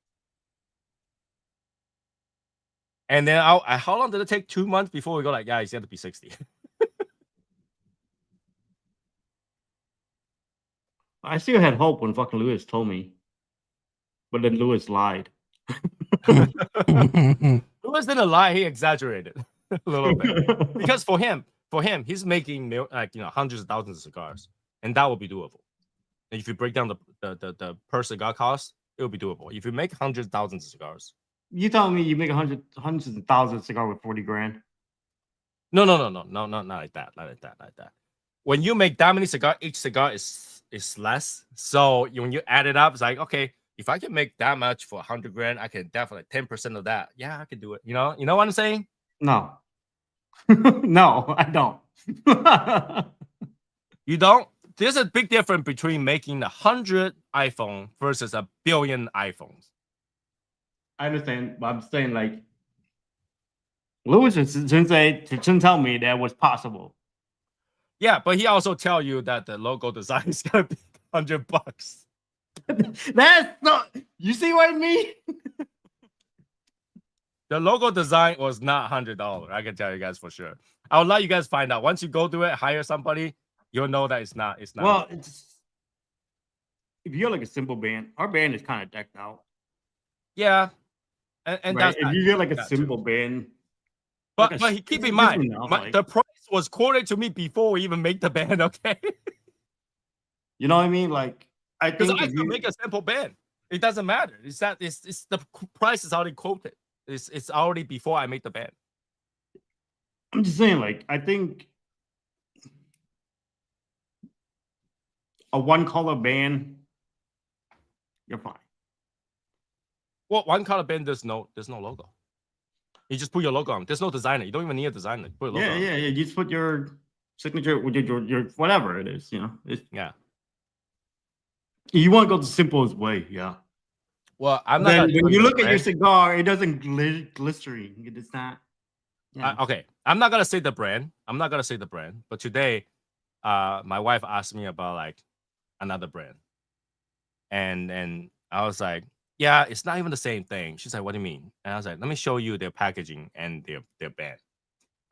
And then how long did it take? 2 months before we go like, yeah, it's gonna be 60. I still had hope when fucking Lewis told me, but then Lewis lied. Lewis didn't lie; he exaggerated a little bit because for him, he's making hundreds of thousands of cigars, and that will be doable. And if you break down the per cigar cost, it will be doable. If you make hundreds of thousands of cigars, you telling me you make hundreds of thousands of cigar with 40 grand? No, not like that. When you make that many cigars, each cigar is less. So when you add it up, it's like, okay, if I can make that much for 100 grand, I can definitely 10% of that. Yeah, I can do it. You know what I'm saying? No, no, I don't. You don't? There's a big difference between making 100 iPhone versus 1 billion iPhones. I understand, but I'm saying like Lewis didn't tell me that was possible. Yeah, but he also tell you that the logo design is gonna be $100. That's not. You see what I mean? The logo design was not $100. I can tell you guys for sure. I'll let you guys find out. Once you go do it, hire somebody, you'll know that it's not. Well, if you're like a simple band, our band is kind of decked out. Yeah, and right? that's if you're like a simple band. But keep in mind, the price was quoted to me before we even make the band. Okay, you know what I mean? Like I think I could make a simple band. It doesn't matter. It's that it's the price is already quoted. It's already before I made the ban. I'm just saying, like, I think a one color ban, you're fine. Well, one color ban, there's no logo. You just put your logo on. There's no designer. You don't even need a designer. Put a logo on. Yeah. You just put your signature with your whatever it is, you know. Yeah. You want to go the simplest way, yeah. Well, I'm not. Then Gonna when you look at your brand. cigar, it doesn't glistering. It is not. Yeah. Okay, I'm not gonna say the brand. But today, my wife asked me about like another brand, and I was like, yeah, it's not even the same thing. She's like, what do you mean? And I was like, let me show you their packaging and their band.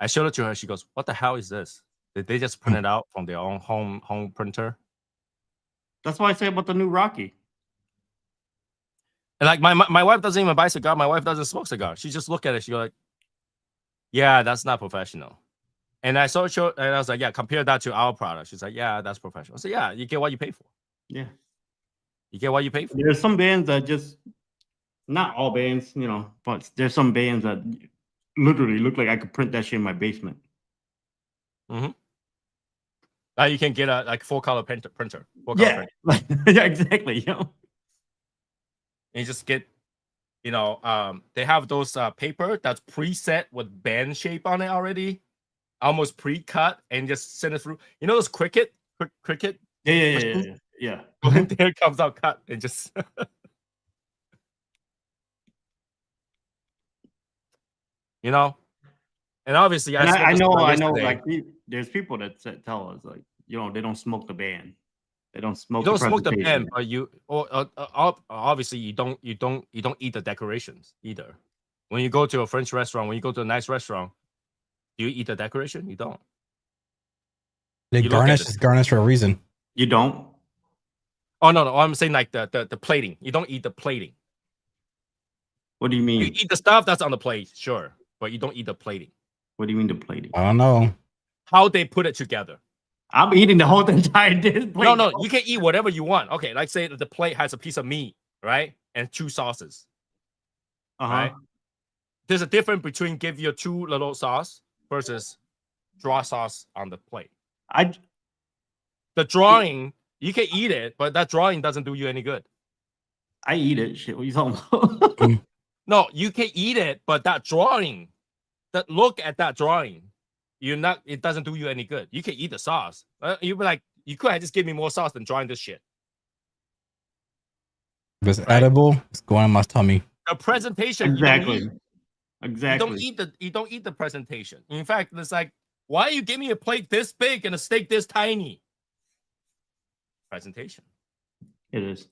I showed it to her. She goes, what the hell is this? Did they just print it out from their own home printer? That's why I say about the new Rocky. And like my wife doesn't even buy cigar. My wife doesn't smoke cigar. She just look at it. She go like, yeah, that's not professional. And I saw and I was like, yeah, compare that to our product. She's like, yeah, that's professional. So yeah, you get what you pay for. Yeah. You get what you pay for. There's some bands that just, not all bands, you know, but there's some bands that literally look like I could print that shit in my basement. Mm-hmm. You can get a like 4-color printer. Yeah, yeah, exactly. You know, and you just get, you know, they have those paper that's preset with band shape on it already, almost pre-cut, and just send it through. You know those cricket. Yeah. When there comes out cut and just. You know, and obviously I know. Like, there's people that tell us, like, you know, they don't smoke the band. They don't smoke. You don't smoke the band, but you obviously you don't eat the decorations either. When you go to a French restaurant, when you go to a nice restaurant, do you eat the decoration? You don't. The garnish is garnish for a reason. You don't. Oh no! I'm saying like the plating. You don't eat the plating. What do you mean? You eat the stuff that's on the plate, sure, but you don't eat the plating. What do you mean the plating? I don't know how they put it together. I'm eating the whole entire dish plate. No, you can eat whatever you want. Okay, like say the plate has a piece of meat, right, and 2 sauces. Right? There's a difference between give you 2 little sauce versus draw sauce on the plate. The drawing, you can eat it, but that drawing doesn't do you any good. I eat it. Shit, what are you talking about? No, you can eat it, but that drawing, look at that drawing, it doesn't do you any good. You can eat the sauce. You'd be like, you could have just give me more sauce than drawing this shit. If it's edible, it's going in my tummy. The presentation, exactly. You don't eat the presentation. In fact, it's like, why you give me a plate this big and a steak this tiny? Presentation. It is.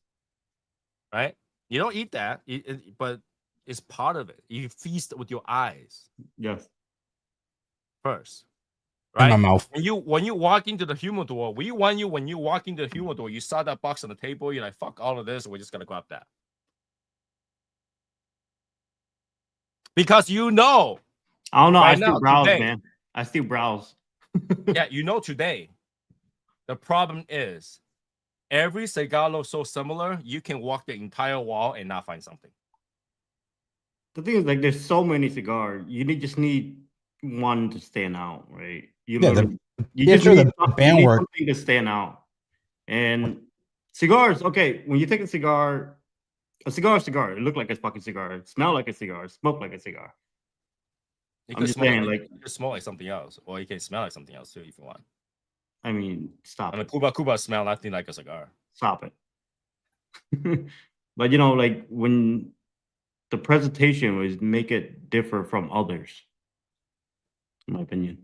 Right? You don't eat that, but it's part of it. You feast with your eyes. Yes. First. Right? In my mouth. When you walk into the humidor, when you walk into the humidor, you saw that box on the table, you're like, fuck all of this, we're just gonna grab that. Because you know. I don't know. I still browse, man. I still browse. Yeah, you know today. The problem is every cigar looks so similar, you can walk the entire wall and not find something. The thing is, like, there's so many cigars. You just need one to stand out, right? You just need something to stand out. And cigars, okay, when you take a cigar, it look like a fucking cigar, it smell like a cigar, smoke like a cigar. You can smell like something else, or you can smell like something else too if you want. I mean, stop. And the Cuba smell nothing like a cigar. Stop it. But you know, like, when the presentation was make it differ from others, in my opinion.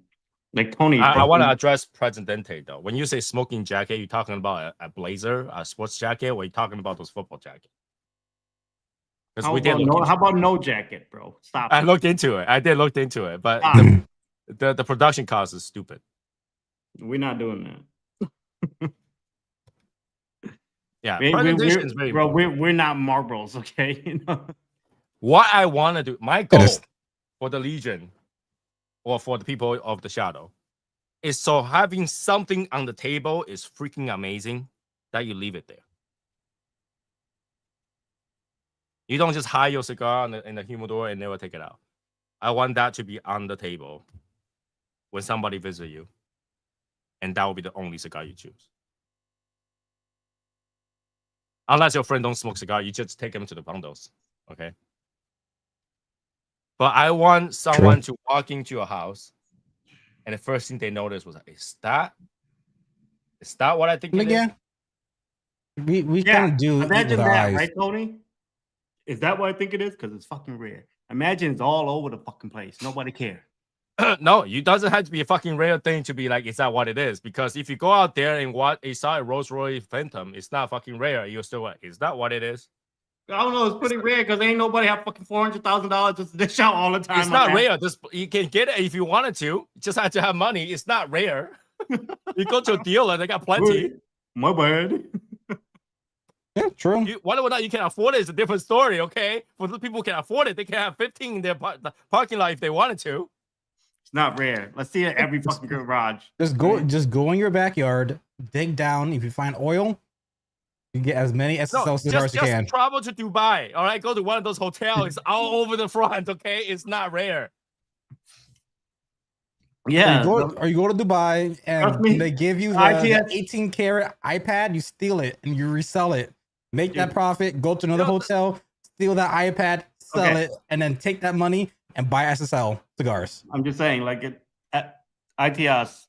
Like Tony, I want to address Presidente though. When you say smoking jacket, you're talking about a blazer, a sports jacket, or you're talking about those football jackets? How about no jacket, bro? Stop. I looked into it. I did look into it, but the production cost is stupid. We're not doing that. Yeah, we're not Marlboros, okay? You know? What I want to do, my goal for the Legion or for the people of the Shadow is so having something on the table is freaking amazing that you leave it there. You don't just hide your cigar in the humidor and never take it out. I want that to be on the table when somebody visits you, and that will be the only cigar you choose. Unless your friend don't smoke cigar, you just take them to the bundles, okay? But I want someone to walk into your house, and the first thing they notice was, is that what I think it is? Yeah. We kind of do eat Imagine with our that, eyes. right, Tony? Is that what I think it is? Because it's fucking rare. Imagine it's all over the fucking place. Nobody cares. No, it doesn't have to be a fucking rare thing to be like, is that what it is? Because if you go out there and saw a Rolls Royce Phantom, it's not fucking rare. You're still like, is that what it is? I don't know. It's pretty rare because ain't nobody have fucking $400,000 just to dish out all the time. It's not rare. You can get it if you wanted to. You just have to have money. It's not rare. You go to a dealer, they got plenty. My bad. Yeah, true. Whether or not you can afford it is a different story, okay? For the people who can afford it, they can have 15 in their parking lot if they wanted to. It's not rare. Let's see it every fucking garage. Just go in your backyard, dig down. If you find oil, you get as many SSL cigars as you can. Just travel to Dubai, all right? Go to one of those hotels. It's all over the front, okay? It's not rare. Yeah. Or you go to Dubai and they give you the 18 karat iPad, you steal it and you resell it. Make that profit, go to another hotel, steal that iPad, sell it, and then take that money and buy SSL cigars. I'm just saying, like, at ITS,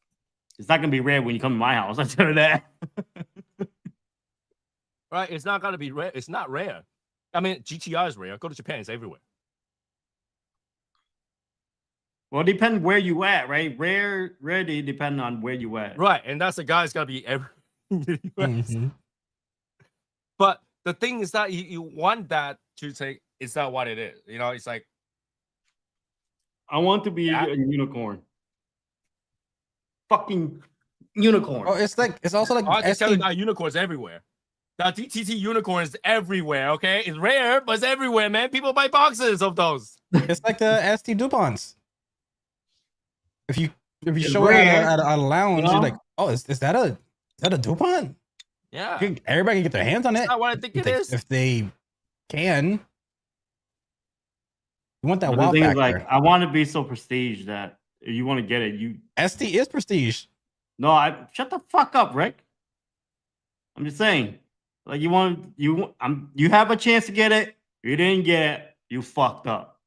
it's not going to be rare when you come to my house. I tell you that. Right? It's not going to be rare. It's not rare. I mean, GTR is rare. Go to Japan. It's everywhere. Well, it depends where you at, right? Rarity depend on where you at. Right. And that's the guy that's got to be everywhere. Mm-hmm. But the thing is that you want that to say, is that what it is? You know, it's like, I want to be a unicorn. Fucking unicorn. Oh, it's also like I tell you that unicorns everywhere. That DTT unicorn is everywhere, okay? It's rare, but it's everywhere, man. People buy boxes of those. It's like the ST DuPonts. If you show it at a lounge, you're like, oh, is that a DuPont? Yeah. Everybody can get their hands on it. That's not what I think it is. If they can. You want that wow factor. Like, I want to be so prestige that if you want to get it, ST is prestige. No, shut the fuck up, Rick. I'm just saying. Like, you have a chance to get it. You didn't get it. You fucked up.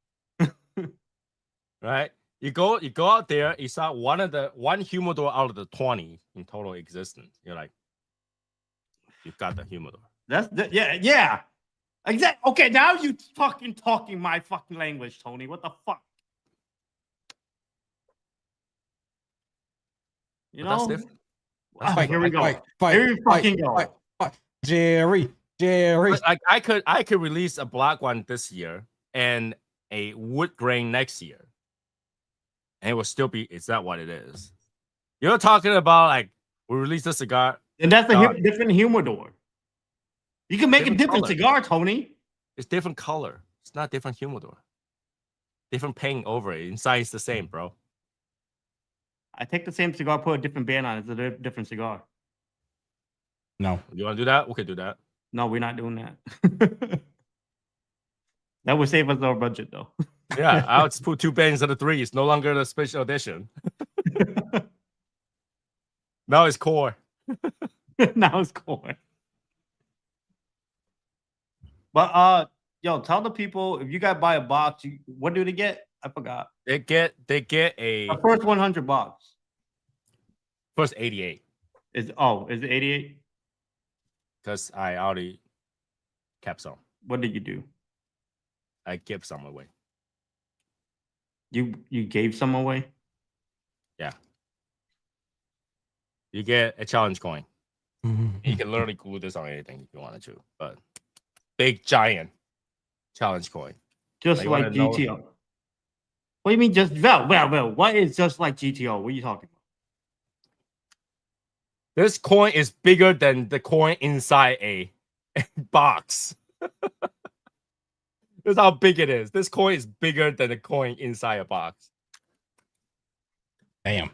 Right? You go out there, you saw one humidor out of the 20 in total existence. You're like, you've got the humidor. Yeah. Exactly. Okay, now you fucking talking my fucking language, Tony. What the fuck? You know? That's different. Here we go. Here we fucking go. Jerry. Like, I could release a black one this year and a wood grain next year. And it will still be, it's not what it is. You're talking about, like, we release a cigar. And that's a different humidor. You can make a different cigar, Tony. It's different color. It's not different humidor. Different paint over it. Inside is the same, bro. I take the same cigar, put a different band on it. It's a different cigar. No. You want to do that? We could do that. No, we're not doing that. That would save us our budget, though. Yeah, I'll just put 2 bands of the 3. It's no longer the special edition. Now it's core. Now it's core. But yo, tell the people, if you guys buy a box, what do they get? I forgot. They get a first 100 box. First 88. Is it 88? Because I already kept some. What did you do? I gave some away. You gave some away? Yeah. You get a challenge coin. You can literally glue this on anything if you wanted to, but big giant challenge coin. Just like GTO. Know? What do you mean just well, what is just like GTO? What are you talking about? This coin is bigger than the coin inside a box. This is how big it is. This coin is bigger than the coin inside a box. Damn.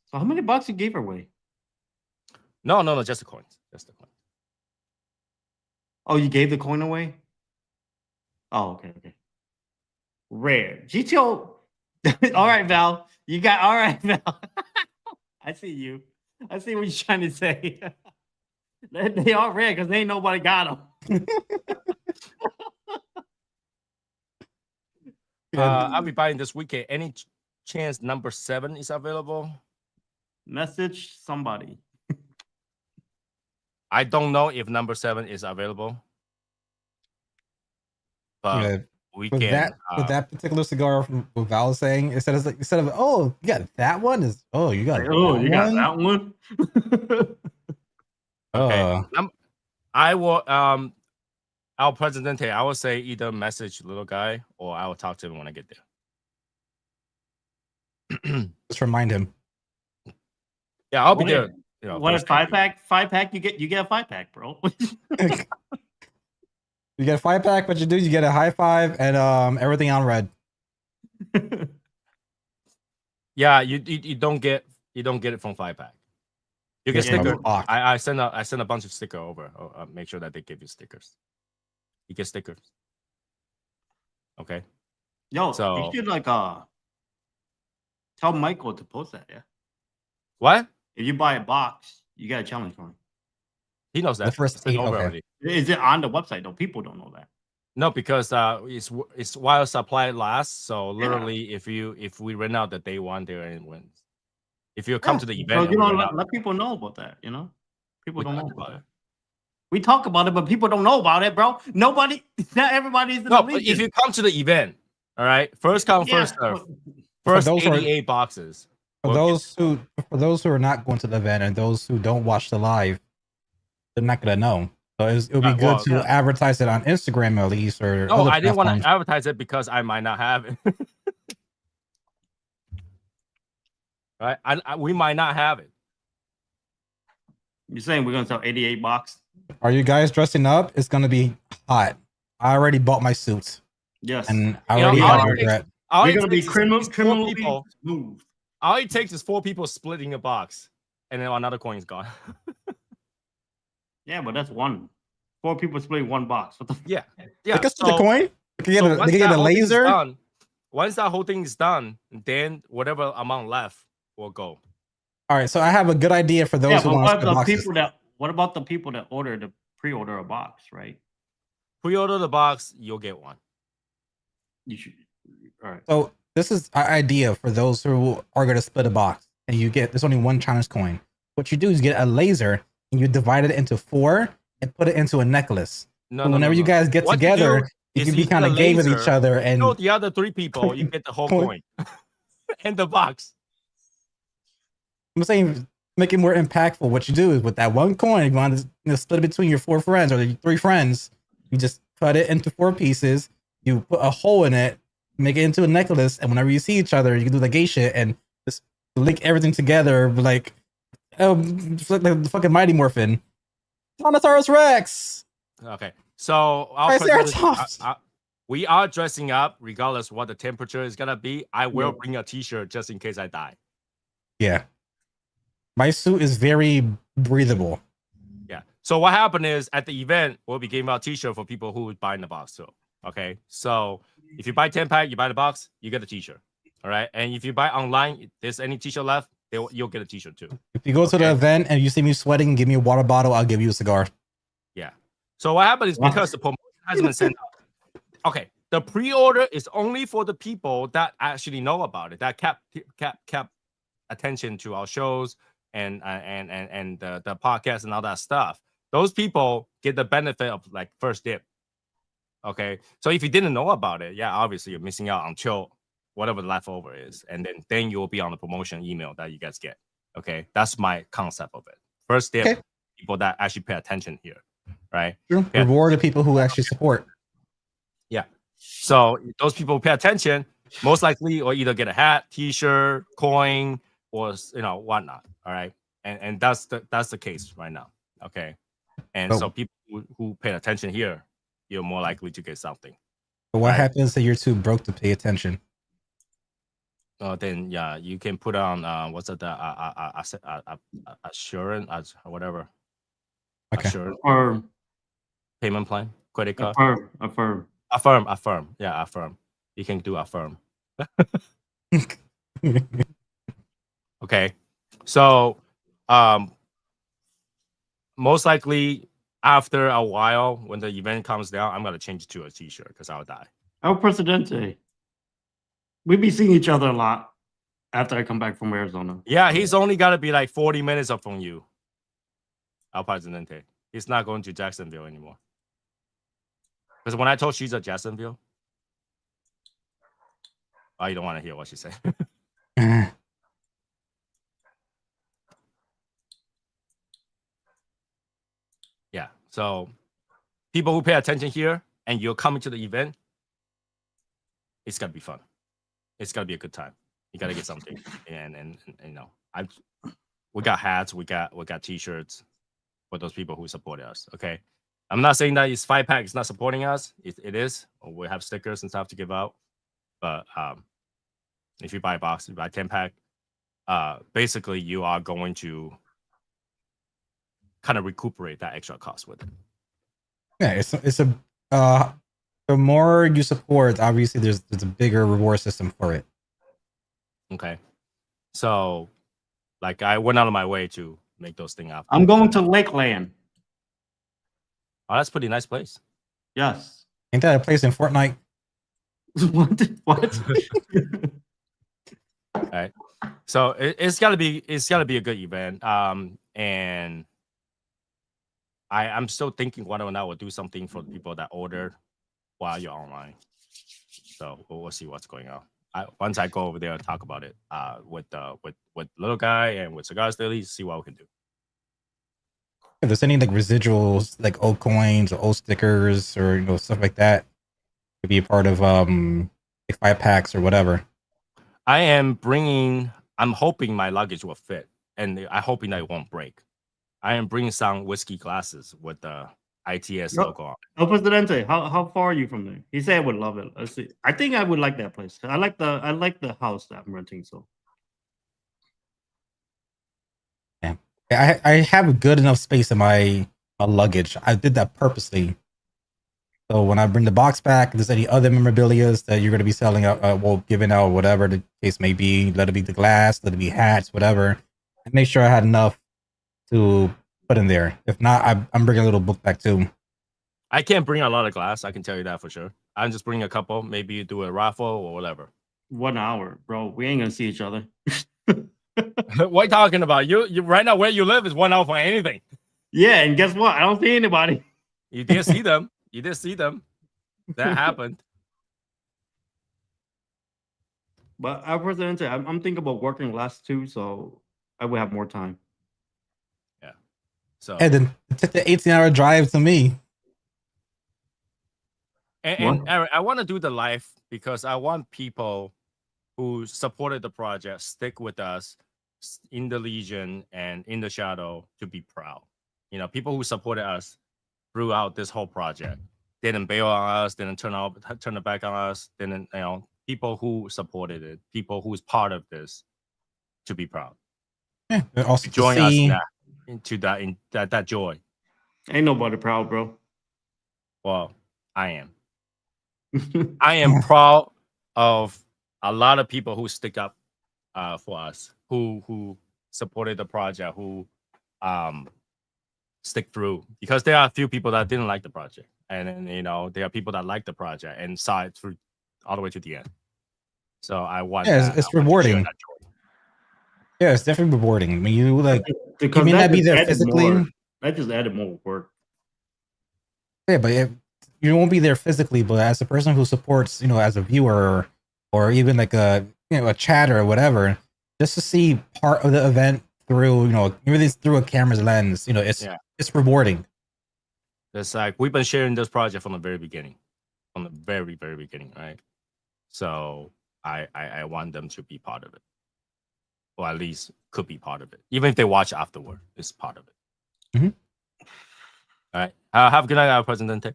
So how many bucks you gave away? No, just the coins. Just the coin. Oh, you gave the coin away? Oh, okay. Rare. GTO. All right, Val. You got all right, Val. I see you. I see what you're trying to say. They are rare because ain't nobody got them. I'll be buying this weekend. Any chance number 7 is available? Message somebody. I don't know if number 7 is available, but Yeah. we With can. that particular cigar, from what Val is saying, instead of oh, you got that one, is oh, you got You got that one. Okay. I will our Presidente, I will say either message little guy or I will talk to him when I get there. Just remind him. Yeah, I'll be there. You know, what a first day. 5-pack? 5-pack, you get a 5-pack, bro. You get a 5-pack, what you do, you get a high five and everything on red. Yeah, you don't get it from 5-pack. You get sticker. I send a bunch of sticker over. Make sure that they give you stickers. You get stickers. Okay. Yo, so you should like tell Michael to post that. Yeah. What? If you buy a box, you got a challenge for him. He knows that. The first 8, okay. Is it on the website though? People don't know that. No, because it's while supply lasts. So literally, if we run out the day one, there and wins. If you come to the event, so, let people know about that. People don't know about it. We talk about it, but people don't know about it, bro. Not everybody's in the Legion. But if you come to the event, all right, first come, first serve. First 88 boxes. For those who are not going to the event and those who don't watch the live, they're not gonna know. So it'll be good to advertise it on Instagram at least, or no, I didn't want to advertise it because I might not have it. Right? We might not have it. You're saying we're gonna sell 88 box? Are you guys dressing up? It's gonna be hot. I already bought my suits. Yes, and I already have regret. We're gonna be criminal people. All it takes is 4 people splitting a box, and then another coin is gone. Yeah, but that's one. 4 people splitting one box. What the yeah. They can split the coin. They can get a laser. Once that whole thing is done, then whatever amount left will go. All right, so I have a good idea for those who want to split boxes. What about the people that pre-order a box, right? Pre-order the box, you'll get one. You should. All right. So this is our idea for those who are going to split a box, and there's only one China's coin. What you do is get a laser, and you divide it into 4 and put it into a necklace. So whenever you guys get together, you can be kind of gay with each other, and the other 3 people, you get the whole coin and the box. I'm saying, make it more impactful. What you do is with that one coin, you want to split it between your 4 friends or your 3 friends. You just cut it into 4 pieces. You put a hole in it, make it into a necklace, and whenever you see each other, you can do the gay shit and just link everything together, like the fucking Mighty Morphin, Tyrannosaurus Rex. Okay, so we are dressing up regardless what the temperature is gonna be. I will bring a T-shirt just in case I die. Yeah. My suit is very breathable. Yeah. So what happened is at the event, we'll be giving out T-shirt for people who would buy in the box too. Okay. So if you buy 10-pack, you buy the box, you get a T-shirt. All right. And if you buy online, if there's any T-shirt left, you'll get a T-shirt too. If you go to the event and you see me sweating, give me a water bottle, I'll give you a cigar. Yeah. So what happened is because the promotion hasn't been sent out. Okay. The pre-order is only for the people that actually know about it, that kept attention to our shows and the podcast and all that stuff. Those people get the benefit of like first dip. Okay, so if you didn't know about it, yeah, obviously you're missing out until whatever the leftover is, and then you'll be on the promotion email that you guys get. Okay, that's my concept of it. First dip, people that actually pay attention here, right? Reward the people who actually support. Yeah, so those people who pay attention, most likely, or either get a hat, T-shirt, coin, or whatnot. All right, and that's the case right now. Okay, and so people who pay attention here, you're more likely to get something. But what happens if you're too broke to pay attention? Then yeah, you can put on what's it, assurance, whatever. Okay. Assurance or payment plan, credit card. Affirm. Affirm. Yeah, affirm. You can do affirm. Okay. So, most likely after a while, when the event comes down, I'm gonna change it to a t-shirt because I'll die. El Presidente. We be seeing each other a lot after I come back from Arizona. Yeah, he's only gotta be like 40 minutes up from you. El Presidente. He's not going to Jacksonville anymore. Because when I told she's at Jacksonville, oh, you don't want to hear what she said. Yeah. So people who pay attention here and you're coming to the event, it's gonna be fun. It's gonna be a good time. You gotta get something. And you know, we got hats, we got t-shirts for those people who support us. Okay. I'm not saying that it's 5-pack is not supporting us. It is. We have stickers and stuff to give out. But if you buy a box, you buy 10-pack, basically you are going to kind of recuperate that extra cost with it. Yeah, it's a the more you support, obviously there's a bigger reward system for it. Okay. So like I went out of my way to make those things up. I'm going to Lakeland. Oh, that's a pretty nice place. Yes. Ain't that a place in Fortnite? What? All right. So it's gotta be a good event. And I'm still thinking whether or not we'll do something for the people that ordered while you're online. So we'll see what's going on. Once I go over there and talk about it with Little Guy and with Cigars Daily, see what we can do. If there's any like residuals, like old coins or old stickers or stuff like that, to be a part of like 5-packs or whatever. I'm hoping my luggage will fit, and I'm hoping that it won't break. I am bringing some whiskey glasses with the ITS logo on. El Presidente, how far are you from there? He said I would love it. Let's see. I think I would like that place. I like the house that I'm renting. So yeah, I have a good enough space in my luggage. I did that purposely. So when I bring the box back, if there's any other memorabilia that you're going to be selling out, giving out, whatever the case may be, let it be the glass, let it be hats, whatever, I make sure I had enough to put in there. If not, I'm bringing a little book back too. I can't bring a lot of glass. I can tell you that for sure. I'm just bringing a couple. Maybe you do a raffle or whatever. 1 hour, bro. We ain't gonna see each other. What are you talking about? You right now where you live is 1 hour for anything. Yeah, and guess what? I don't see anybody. You did see them. You did see them. That happened. But El Presidente, I'm thinking about working last too, so I will have more time. Yeah. So And then took the 18-hour drive to me. And Eric, I want to do the live because I want people who supported the project stick with us in the Legion and in the Shadow to be proud. People who supported us throughout this whole project didn't bail on us, didn't turn it back on us, didn't people who supported it, people who's part of this, to be proud. Yeah, also join us into that joy. Ain't nobody proud, bro. Well, I am. I am proud of a lot of people who stick up for us, who supported the project, who stick through, because there are a few people that didn't like the project, and there are people that like the project and saw it through all the way to the end. So I want it's rewarding. Yeah, it's definitely rewarding. I mean, you because may not be there physically. That just added more work. Yeah, but you won't be there physically, but as a person who supports, as a viewer or even like a chatter or whatever, just to see part of the event through, really through a camera's lens, it's rewarding. It's like we've been sharing this project from the very beginning, very, very beginning, right? So I want them to be part of it, or at least could be part of it, even if they watch afterward. It's part of it. Mm-hmm. All right. Have a good night, Presidente.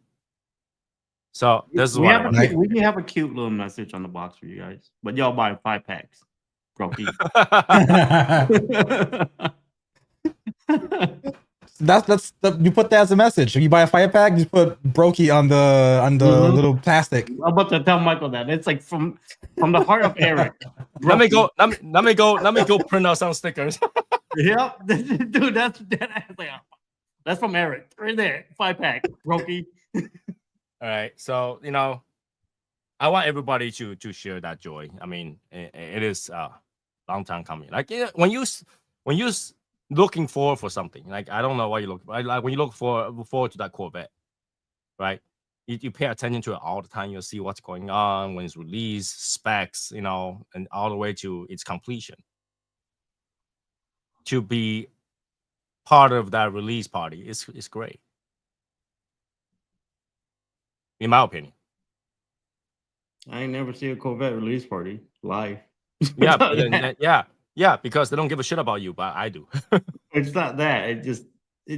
So this is what we have a cute little message on the box for you guys, but y'all buy 5-packs, you put that as a message. If you buy a fire pack, you put Brokey on the little plastic. I'm about to tell Michael that it's like from the heart of Eric. Let me go. Let me go print out some stickers. Yep, dude, that's from Eric right there. 5-pack, Brokey. All right, so I want everybody to share that joy. I mean, it is a long time coming. Like when you looking forward for something, like I don't know what you look for. Like when you look forward to that Corvette, right? You pay attention to it all the time. You'll see what's going on when it's released, specs, and all the way to its completion. To be part of that release party is great, in my opinion. I ain't never seen a Corvette release party live. Yeah, but then, yeah, because they don't give a shit about you, but I do. It's not that. It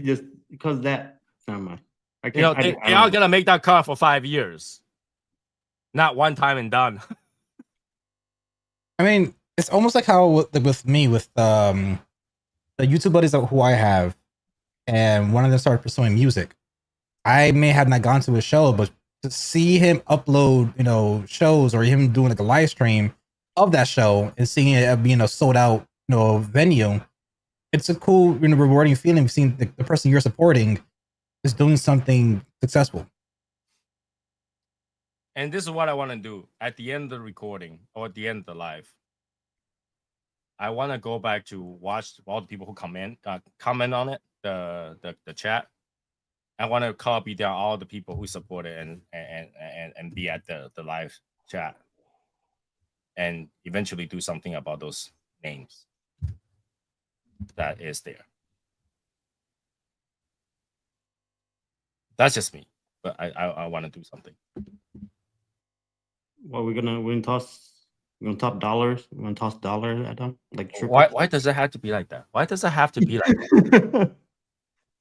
just because that. Never mind. I They can't. are gonna make that car for 5 years, not one time and done. I mean, it's almost like how with me with the YouTube buddies who I have, and one of them started pursuing music. I may have not gone to a show, but to see him upload, shows or him doing like a live stream of that show and seeing it being a sold out, venue, it's a cool, rewarding feeling seeing the person you're supporting is doing something successful. And this is what I want to do at the end of the recording or at the end of the live. I want to go back to watch all the people who comment on it, the chat. I want to copy down all the people who support it and be at the live chat, and eventually do something about those names that is there. That's just me, but I want to do something. Well, we're gonna toss dollars. We're gonna toss dollars at them. Like why does it have to be like that? Why does it have to be like that?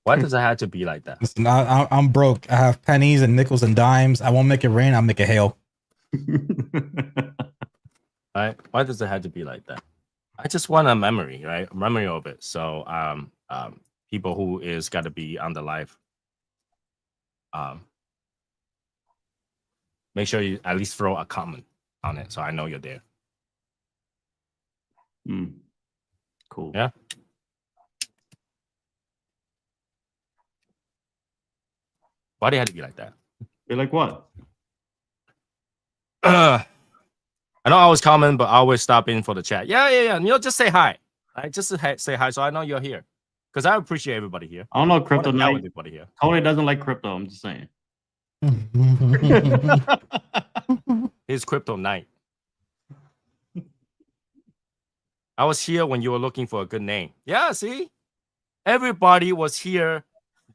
Why does it have to be like that? Listen, I'm broke. I have pennies and nickels and dimes. I won't make it rain. I'll make it hail. Right? Why does it have to be like that? I just want a memory, right? A memory of it. So people who is got to be on the live, make sure you at least throw a comment on it so I know you're there. Cool. Yeah. Why do you have to be like that? Be like what? I don't always comment, but I always stop in for the chat. Yeah. Just say hi. Just say hi so I know you're here. Because I appreciate everybody here. I don't know Crypto Knight. Everybody here. Tony doesn't like crypto. I'm just saying. He's Crypto Knight. I was here when you were looking for a good name. Yeah, see? Everybody was here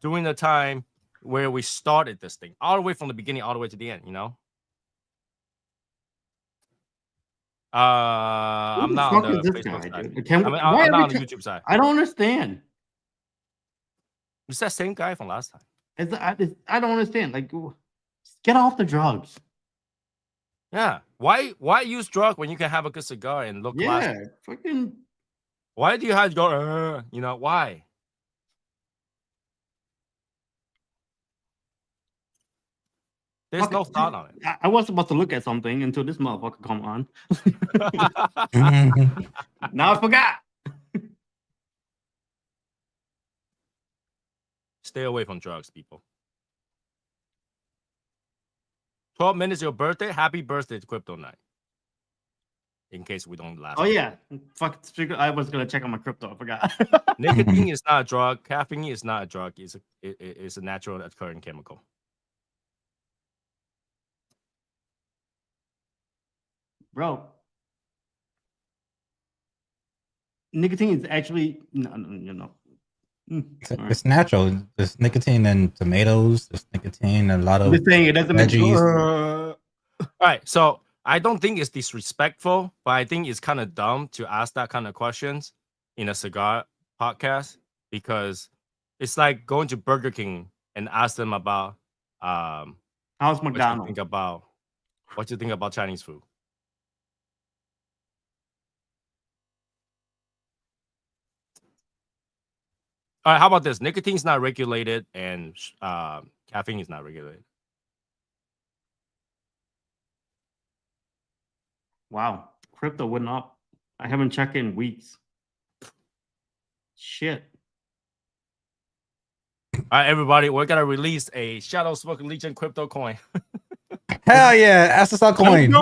during the time where we started this thing. All the way from the beginning, all the way to the end, I'm not on the Facebook side. I'm not on the YouTube side. I don't understand. It's that same guy from last time. I don't understand. Like, get off the drugs. Yeah. Why use drug when you can have a good cigar and look classy? Yeah, fucking. Why do you have to go? Why? There's no thought on it. I was supposed to look at something until this motherfucker come on. Now I forgot. Stay away from drugs, people. 12 minutes your birthday. Happy birthday to Crypto Knight. In case we don't last. Oh yeah, fuck. I was gonna check on my crypto. I forgot. Nicotine is not a drug. Caffeine is not a drug. It's a natural occurring chemical. Bro, nicotine is actually It's natural. There's nicotine in tomatoes. There's nicotine in a lot of it doesn't veggies. All right, so I don't think it's disrespectful, but I think it's kind of dumb to ask that kind of questions in a cigar podcast, because it's like going to Burger King and ask them about how's McDonald's. What you think about Chinese food. All right, how about this? Nicotine's not regulated, and caffeine is not regulated. Wow, crypto went up. I haven't checked in weeks. Shit. All right, everybody, we're gonna release a Shadow Smoke Legion crypto coin. Hell yeah, SSL coin.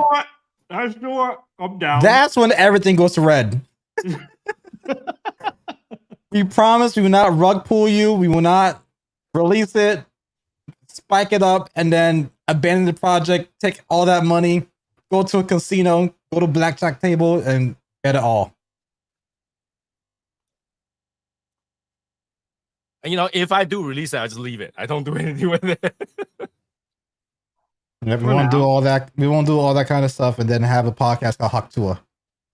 I sure I'm down. That's when everything goes to red. We promise we will not rug pull you. We will not release it, spike it up, and then abandon the project, take all that money, go to a casino, go to a blackjack table, and get it all. And if I do release it, I just leave it. I don't do anything with it. Yeah, we won't do all that. We won't do all that kind of stuff, and then have a podcast called Hawk Tour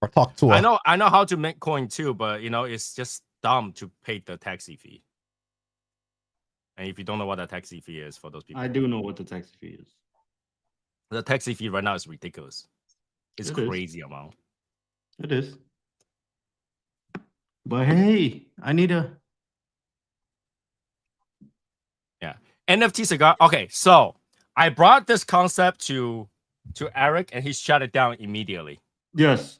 or Talk Tour. I know how to make coin too, but it's just dumb to pay the taxi fee. And if you don't know what the taxi fee is, for those people, I do know what the taxi fee is. The taxi fee right now is ridiculous. It's It crazy amount. It is. But hey, I need a. Yeah, NFT cigar. Okay, so I brought this concept to Eric, and he shut it down immediately. Yes,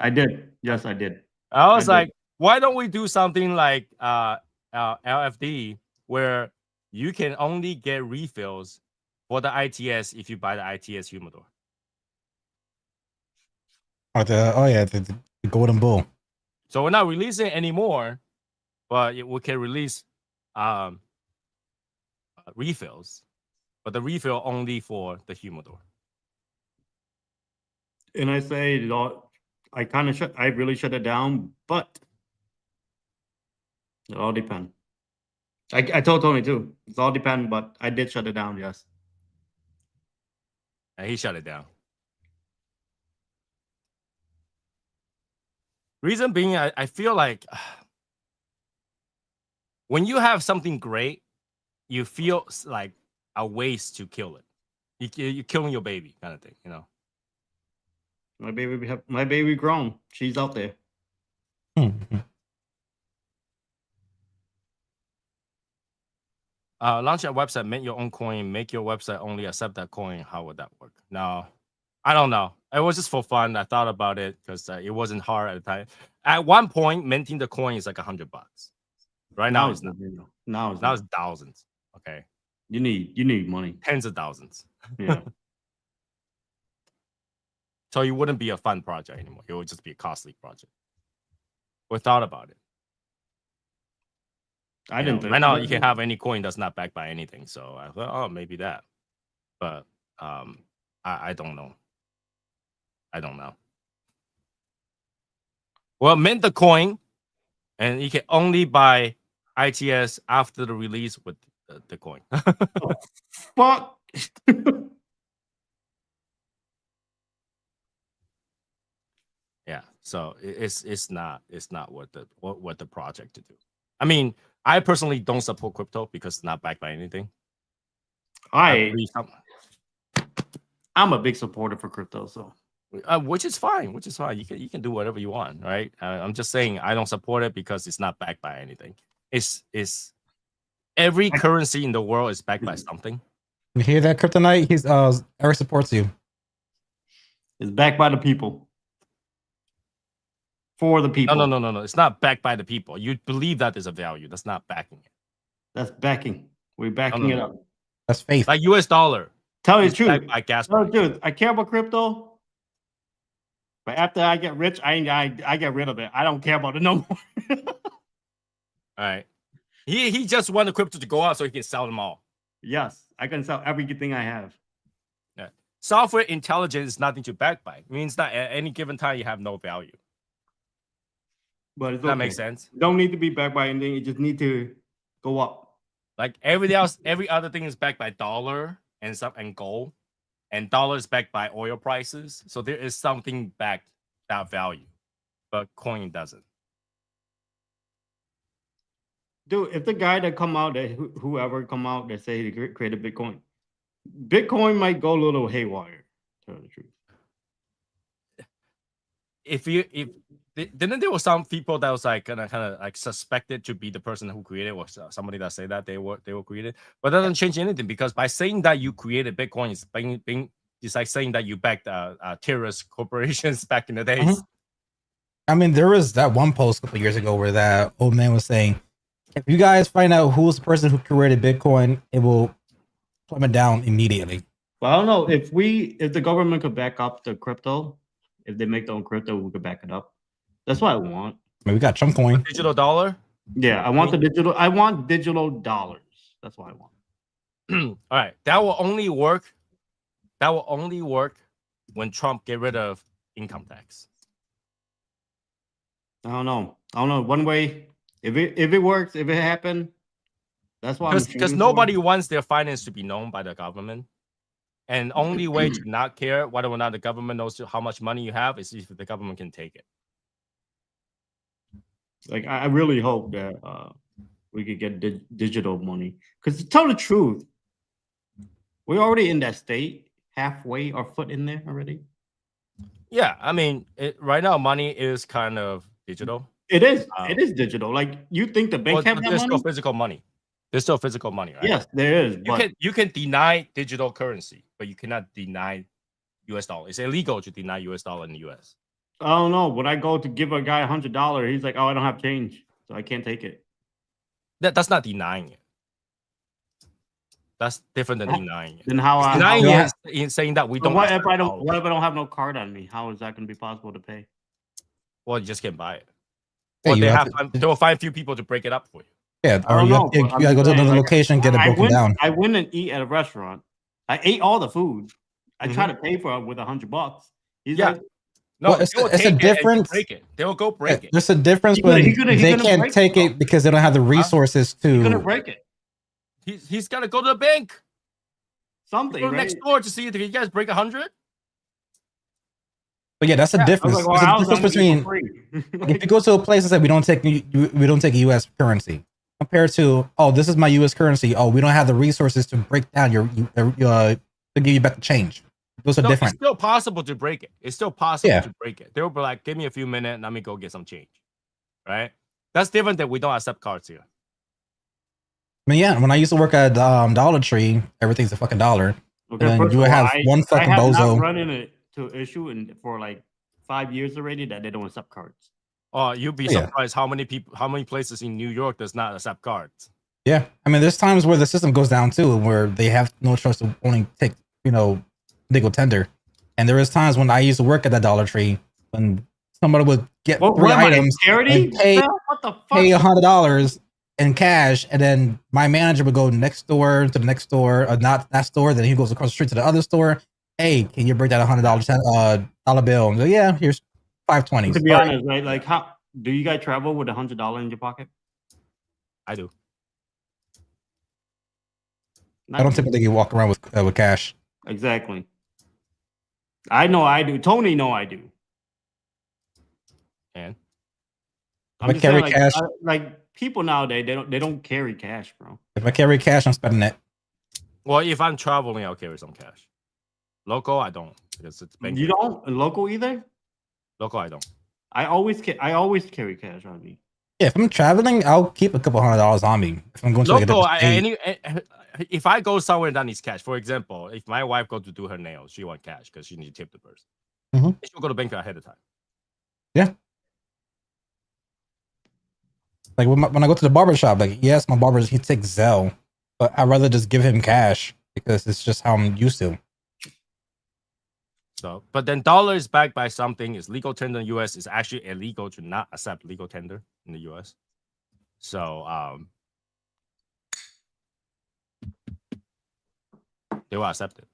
I did. Yes, I did. I was like, why don't we do something like LFD, where you can only get refills for the ITS if you buy the ITS humidor. The Golden Bull. So we're not releasing it anymore, but we can release refills, but the refill only for the humidor. And I say, I really shut it down, but it all depends. I told Tony too. It's all depends, but I did shut it down. Yes. And he shut it down. Reason being, I feel like when you have something great, you feel like a waste to kill it. You're killing your baby, kind of thing, My baby grown. She's out there. Launch a website, mint your own coin, make your website only accept that coin. How would that work? No, I don't know. It was just for fun. I thought about it because it wasn't hard at the time. At one point, minting the coin is like $100. Right now, it's not. Now it's thousands. Okay. You need money. Tens of thousands. Yeah. So it wouldn't be a fun project anymore. It would just be a costly project. We thought about it. I didn't think right now you can have any coin that's not backed by anything. So I thought, oh, maybe that. But I don't know. I don't know. Well, mint the coin, and you can only buy ITS after the release with the coin. Fuck. Yeah, so it's not what the project to do. I mean, I personally don't support crypto because it's not backed by anything. I'm a big supporter for crypto, so which is fine. You can do whatever you want, right? I'm just saying I don't support it because it's not backed by anything. It's every currency in the world is backed by something. You hear that, Kryptonite? He's Eric supports you. It's backed by the people. For the people. No. It's not backed by the people. You believe that there's a value. That's not backing it. That's backing. We're backing it up. That's faith. Like US dollar. Tell you the truth. I gas. Dude, I care about crypto. But after I get rich, I get rid of it. I don't care about it no more. All right. He just wanted crypto to go out so he can sell them all. Yes, I can sell everything I have. Yeah. Software intelligence is nothing to back by. It means that at any given time you have no value. But it's that makes sense. You don't need to be backed by anything. You just need to go up. Like everything else, every other thing is backed by dollar and gold, and dollar is backed by oil prices. So there is something backed that value, but coin doesn't. Dude, if the guy that come out, whoever come out that say he created Bitcoin might go a little haywire. To tell the truth. didn't there were some people that was like kind of like suspected to be the person who created, or somebody that say that they were created, but that doesn't change anything because by saying that you created Bitcoin is being it's like saying that you backed terrorist corporations back in the days. I mean, there was that one post a couple years ago where that old man was saying, if you guys find out who's the person who created Bitcoin, it will plummet down immediately. Well, I don't know if the government could back up the crypto, if they make their own crypto, we could back it up. That's what I want. I mean, we got Trump coin. Digital dollar. Yeah, I want the digital. I want digital dollars. That's what I want. All right, that will only work. That will only work when Trump get rid of income tax. I don't know. One way, if it works, if it happened, that's why. Because nobody wants their finance to be known by the government, and only way to not care whether or not the government knows how much money you have is if the government can take it. Like I really hope that we could get digital money. Because to tell the truth, we're already in that state, halfway our foot in there already. Yeah, I mean, right now money is kind of digital. It is. It is digital. Like you think the bank have that there's money? still physical money. There's still physical money, right? Yes, there is. You can deny digital currency, but you cannot deny US dollar. It's illegal to deny US dollar in the US. I don't know. When I go to give a guy $100, he's like, "Oh, I don't have change, so I can't take it." That's not denying it. That's different than denying it. Then how denying it is saying that we don't. What if I don't? What if I don't have no card on me? How is that going to be possible to pay? Well, you just can't buy it. Hey, Or they will find a few people to break it up for you. Yeah, or you gotta go to another location, get it broken down. I went and eat at a restaurant. I ate all the food. I tried to pay for it with $100. He's like, no, well, it's a difference. They will go break it. There's a difference when they can't take it because they don't have the resources to. He's gonna break it. He's gotta go to the bank. Something go next door to see if you guys break 100. But yeah, that's a difference. Like, well, there's a difference between if you go to a place and say we don't take U.S. currency compared to this is my U.S. currency. We don't have the resources to break down your to give you back the change. Those are different. It's still possible to break it. It's still possible to break it. They'll be like, give me a few minutes, let me go get some change. Right? That's different than we don't accept cards here. I mean, yeah, when I used to work at Dollar Tree, everything's a fucking dollar. Okay, and you have one fucking bozo. I have not run into issue for like 5 years already that they don't accept cards. Oh, you'd be surprised how many places in New York does not accept cards. Yeah, I mean, there's times where the system goes down too, where they have no choice to only take legal tender. And there is times when I used to work at that Dollar Tree when somebody would get 3 items and pay $100 in cash, and then my manager would go next door to the next store, or not that store. Then he goes across the street to the other store. Hey, can you break that $100 dollar bill? And go, yeah, here's $5.20. To be honest, right? Like, how do you guys travel with $100 in your pocket? I do. I don't typically walk around with cash. Exactly. I know I do. Tony know I do. And I carry cash. Like people nowadays, they don't carry cash, bro. If I carry cash, I'm spending it. Well, if I'm traveling, I'll carry some cash. Local, I don't, because it's banking. You don't local either. Local, I don't. I always carry cash on me. Yeah, if I'm traveling, I'll keep a couple $100 on me. If I'm going to local, if I go somewhere that needs cash, for example, if my wife goes to do her nails, she wants cash because she needs to tip the person. She'll go to bank ahead of time. Yeah. Like when I go to the barber shop, like yes, my barber he takes Zelle, but I'd rather just give him cash because it's just how I'm used to. So, but then dollar is backed by something. Is legal tender in the U.S. It's actually illegal to not accept legal tender in the U.S. So, they will accept it.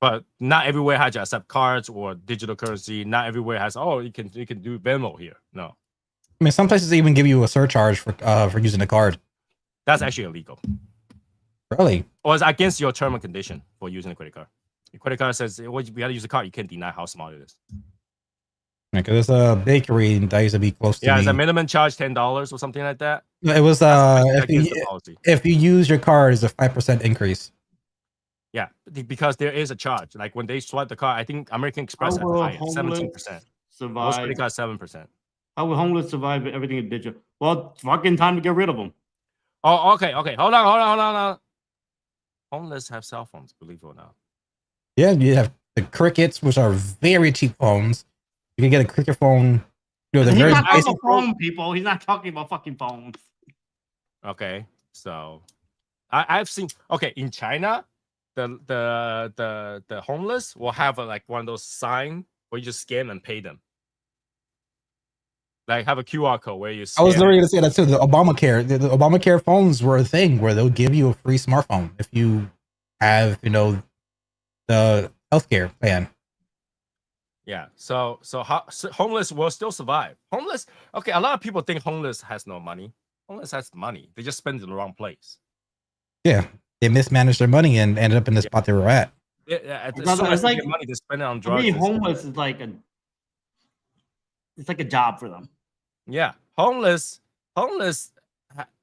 But not everywhere has to accept cards or digital currency. Not everywhere has. You can do Venmo here. No. I mean, some places even give you a surcharge for using the card. That's actually illegal. Really? Or it's against your term and condition for using a credit card. Your credit card says, we got to use a card. You can't deny how small it is. Because there's a bakery that used to be close to me. Yeah, it's a minimum charge $10 or something like that. It was if you use your card, it's a 5% increase. Yeah, because there is a charge. Like when they swipe the card, I think American Express has higher, 17%. Most credit cards 7%. How will homeless survive if everything is digital? Well, it's fucking time to get rid of them. Oh, okay. Hold on. Homeless have cell phones, believe it or not. Yeah, you have the crickets, which are very cheap phones. You can get a cricket phone. You know, He's very not talking basic. about phone, people. He's not talking about fucking phones. Okay, so I've seen. Okay, in China, the homeless will have like one of those sign where you just scan and pay them. Like have a QR code where you. I was literally going to say that too. The Obamacare phones were a thing where they'll give you a free smartphone if you have, you know, the healthcare plan. Yeah. So homeless will still survive. Homeless. Okay. A lot of people think homeless has no money. Homeless has money. They just spend it in the wrong place. Yeah, they mismanaged their money and ended up in the spot they were at. Yeah. As soon as they get money, they spend it on drugs. I mean, homeless is like it's like a job for them. Yeah, homeless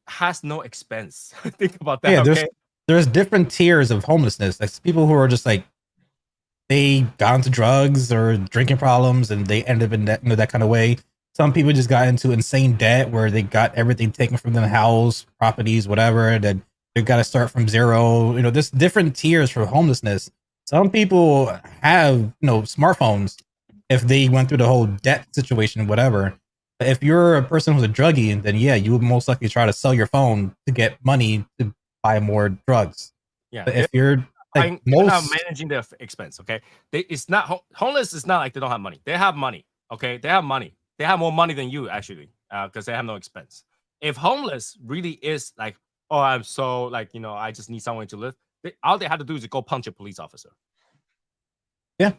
has no expense. Think about that. Yeah, there's different tiers of homelessness. Like people who are just like they got into drugs or drinking problems and they end up in that, you know, that kind of way. Some people just got into insane debt where they got everything taken from them, house, properties, whatever, and then they've got to start from zero. You know, there's different tiers for homelessness. Some people have, you know, smartphones if they went through the whole debt situation, whatever. But if you're a person who's a druggie, then yeah, you would most likely try to sell your phone to get money to buy more drugs. Yeah. But if you're like they're not managing their expense, okay? It's not homeless. It's not like they don't have money. They have money, okay? They have money. They have more money than you actually, because they have no expense. If homeless really is like, oh, I'm so like, you know, I just need somewhere to live. All they have to do is go punch a police officer. Yeah,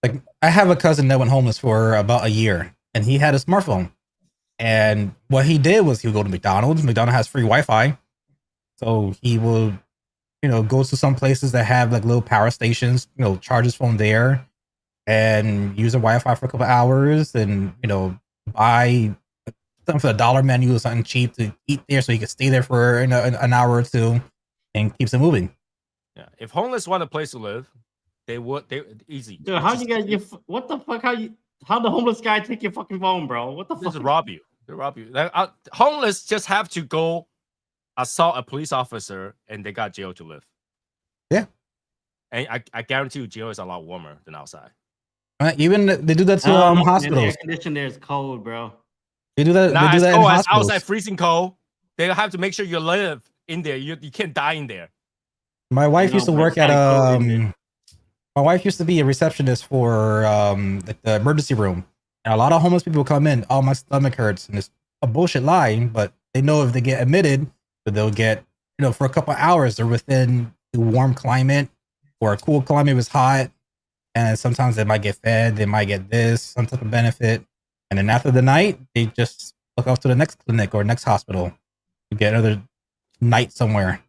like I have a cousin that went homeless for about a year, and he had a smartphone. And what he did was he would go to McDonald's. McDonald's has free Wi-Fi, so he will, you know, go to some places that have like little power stations, you know, charge his phone there and use the Wi-Fi for a couple hours and, you know, buy something for the dollar menu or something cheap to eat there so he could stay there for an hour or two and keeps it moving. Yeah. If homeless want a place to live, they easy. Dude, how you guys, what the fuck, how the homeless guy take your fucking phone, bro? What the fuck? Just rob you. They rob you. Like, homeless just have to go assault a police officer and they got jail to live. Yeah. And I guarantee you jail is a lot warmer than outside. Even they do that to hospitals. The air condition there is cold, bro. They do that. They do that in hospitals. Outside freezing cold. They have to make sure you live in there. You can't die in there. My wife used to work at my wife used to be a receptionist for the emergency room. And a lot of homeless people come in, oh, my stomach hurts, and it's a bullshit lie, but they know if they get admitted, that they'll get, you know, for a couple of hours, they're within a warm climate or a cool climate was hot. And sometimes they might get fed, they might get this, some type of benefit. And then after the night, they just look off to the next clinic or next hospital to get another night somewhere.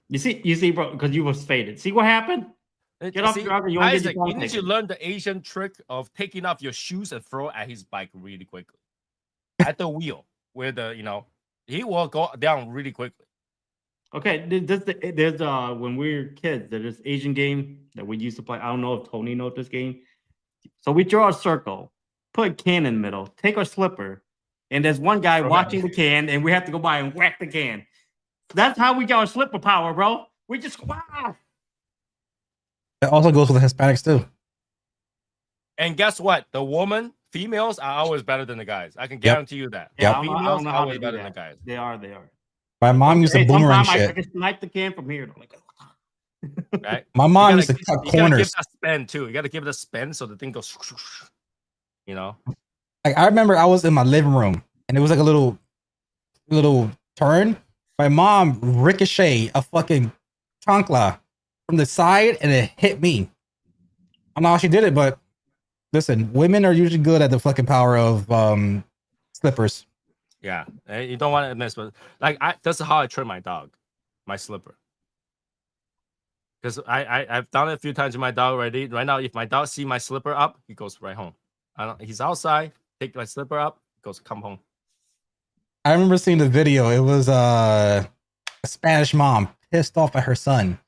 You see, bro, because you was faded. See what happened? Get off your you Isaac, you need to learn the Asian trick of taking off your shoes and throw at his bike really quickly. At the wheel, where he will go down really quickly. Okay, there's when we were kids, there's this Asian game that we used to play. I don't know if Tony knows this game. So we draw a circle, put a can in the middle, take our slipper, and there's one guy watching the can, and we have to go by and whack the can. That's how we got our slipper power, bro. We just wow. That also goes for the Hispanics too. And guess what? The females are always better than the guys. I can guarantee you that. Yeah, females are always better than the guys. They are. My mom used to boomerang shit. I can snipe the can from here. Like, right? My mom used to cut corners. You gotta give that spin too. You gotta give it a spin so the thing goes. You know. Like I remember, I was in my living room and it was like a little turn. My mom ricocheted a fucking chancla from the side and it hit me. I don't know how she did it, but listen, women are usually good at the fucking power of slippers. Yeah, you don't want to miss, but like that's how I train my dog, my slipper. Because I've done it a few times with my dog already. Right now, if my dog see my slipper up, he goes right home. He's outside, take my slipper up, he goes come home. I remember seeing the video. It was a Spanish mom pissed off at her son.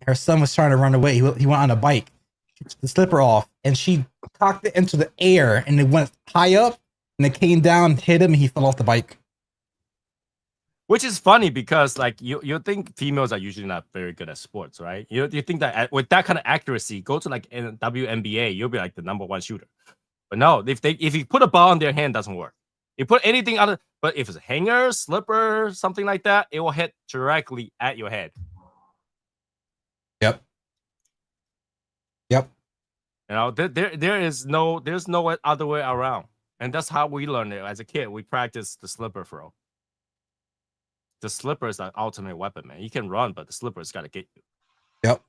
Her son was trying to run away. He went on a bike, she took the slipper off, and she cocked it into the air, and it went high up. and it came down, hit him, and he fell off the bike. Which is funny because like you think females are usually not very good at sports, right? You think that with that kind of accuracy, go to like WNBA, you'll be like the #1 shooter. But no, if you put a ball in their hand, it doesn't work. You put anything other, but if it's a hanger, slipper, something like that, it will hit directly at your head. Yep. Yep. You know, there's no other way around, and that's how we learned it as a kid. We practiced the slipper throw. The slipper is the ultimate weapon, man. You can run, but the slipper's got to get you. Yep.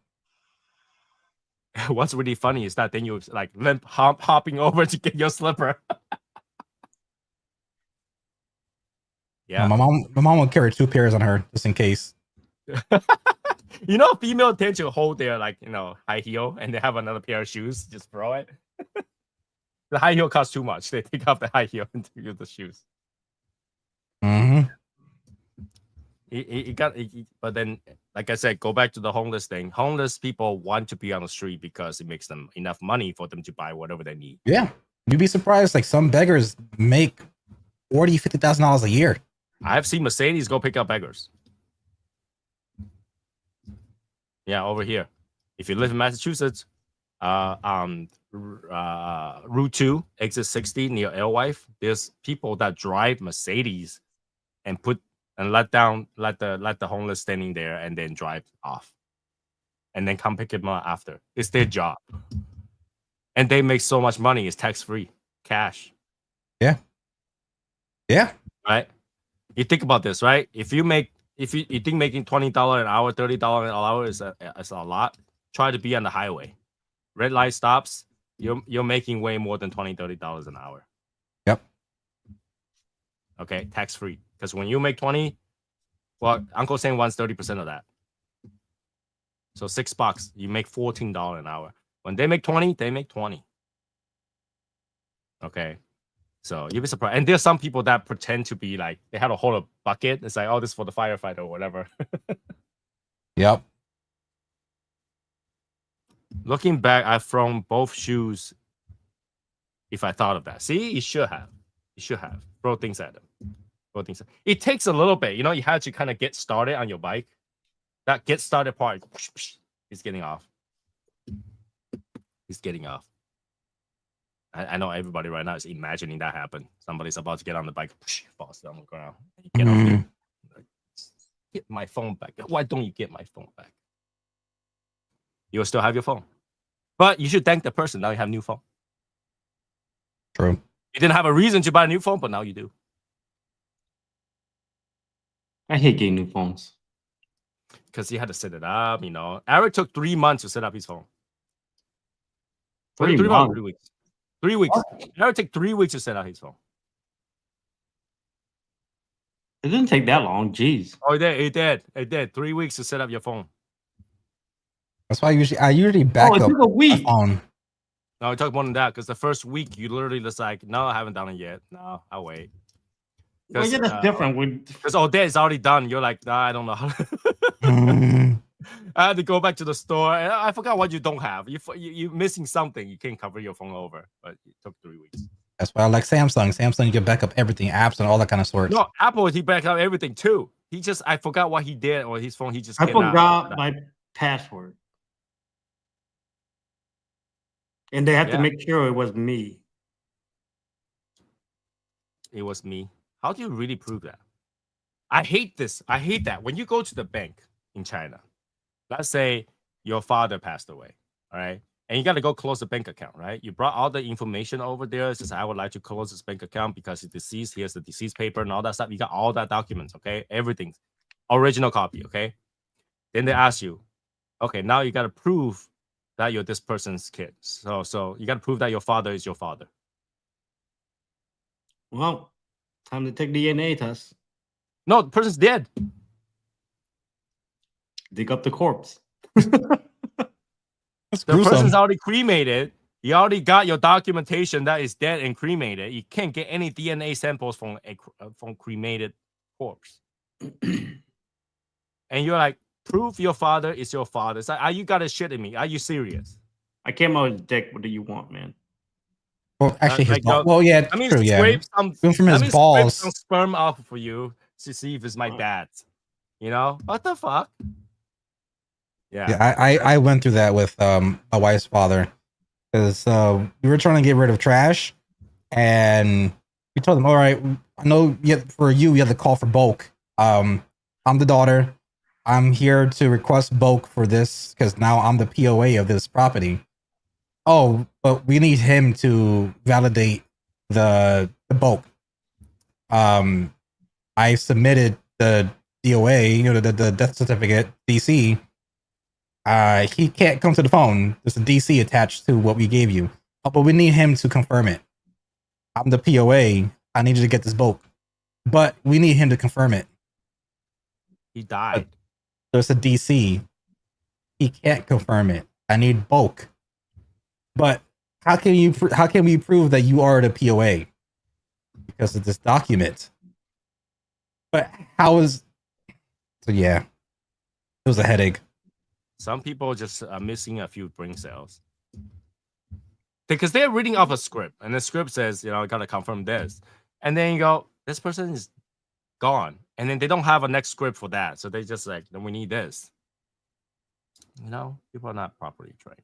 What's really funny is that then you like limp hopping over to get your slipper. Yeah. My mom would carry 2 pairs on her just in case. You know, female tend to hold their like high heel and they have another pair of shoes. Just throw it. The high heel costs too much. They take off the high heel and use the shoes. Mm-hmm. But then, like I said, go back to the homeless thing. Homeless people want to be on the street because it makes them enough money for them to buy whatever they need. Yeah, you'd be surprised. Like some beggars make $40,000-$50,000 a year. I've seen Mercedes go pick up beggars. Yeah, over here. If you live in Massachusetts, Route 2, exit 60 near Alewife, there's people that drive Mercedes and let the homeless standing there and then drive off and then come pick him up after. It's their job. And they make so much money. It's tax-free, cash. Yeah. Right? You think about this, right? If you think making $20 an hour, $30 an hour is a lot, try to be on the highway. Red light stops, you're making way more than $20, $30 an hour. Yep. Okay, tax-free. Because when you make 20, well, Uncle Sam wants 30% of that. So $6, you make $14 an hour. When they make 20, they make 20. Okay. So you'll be surprised. And there's some people that pretend to be like, they have to hold a bucket. It's like, oh, this is for the firefighter or whatever. Yep. Looking back, I've thrown both shoes if I thought of that. See, you should have. Throw things at them. It takes a little bit. You have to kind of get started on your bike. That get started part, he's getting off. I know everybody right now is imagining that happen. Somebody's about to get on the bike, falls down the ground. Get off. Get my phone back. Why don't you get my phone back? You'll still have your phone. But you should thank the person. Now you have a new phone. True. You didn't have a reason to buy a new phone, but now you do. I hate getting new phones. Because he had to set it up, Eric took 3 months to set up his phone. 3 months? 3 weeks. 3 weeks. Eric took 3 weeks to set up his phone. It didn't take that long. Jeez. Oh, it did. 3 weeks to set up your phone. That's why I usually back it up took a week. on. No, it took more than that because the first week you literally just like, no, I haven't done it yet. No, I'll wait. Well, yeah, that's different. Because Odette is already done. You're like, nah, I don't know. I had to go back to the store. And I forgot what you don't have. You're missing something. You can't cover your phone over. But it took 3 weeks. That's why I like Samsung. Samsung, you can back up everything, apps and all that kind of sorts. No, Apple, he backed up everything too. I forgot what he did on his phone. I forgot my password. And they have to make sure it was me. It was me. How do you really prove that? I hate this. I hate that. When you go to the bank in China, let's say your father passed away, all right? And you got to go close the bank account, right? You brought all the information over there. It says, I would like to close this bank account because he's deceased. Here's the deceased paper and all that stuff. You got all that documents, okay? Everything. Original copy, okay? Then they ask you, okay, now you got to prove that you're this person's kid. So you got to prove that your father is your father. Well, time to take DNA test. No, the person's dead. Dig up the corpse. That's the gruesome. person's already cremated. You already got your documentation that is dead and cremated. You can't get any DNA samples from cremated corpse. And you're like, prove your father is your father. It's like, are you got to shit at me? Are you serious? I came out with dick. What do you want, man? Well, actually, his like, ball. Well, yeah, let me true. Yeah, scrape some. even from Let his me scrape balls. some sperm off for you to see if it's my dad. You know what the fuck? Yeah, I went through that with my wife's father because we were trying to get rid of trash, and we told him, all right, I know for you have to call for bulk. I'm the daughter. I'm here to request bulk for this because now I'm the POA of this property. Oh, but we need him to validate the bulk. I submitted the DOA, the death certificate, DC. He can't come to the phone. There's a DC attached to what we gave you. Oh, but we need him to confirm it. I'm the POA. I need you to get this bulk. But we need him to confirm it. He died. But there's a DC. He can't confirm it. I need bulk. But how can we prove that you are the POA? Because of this document. But how is so yeah. It was a headache. Some people just are missing a few brain cells because they're reading off a script, and the script says, I gotta confirm this, and then you go, this person is gone, and then they don't have a next script for that, so they just like, then we need this. People are not properly trained.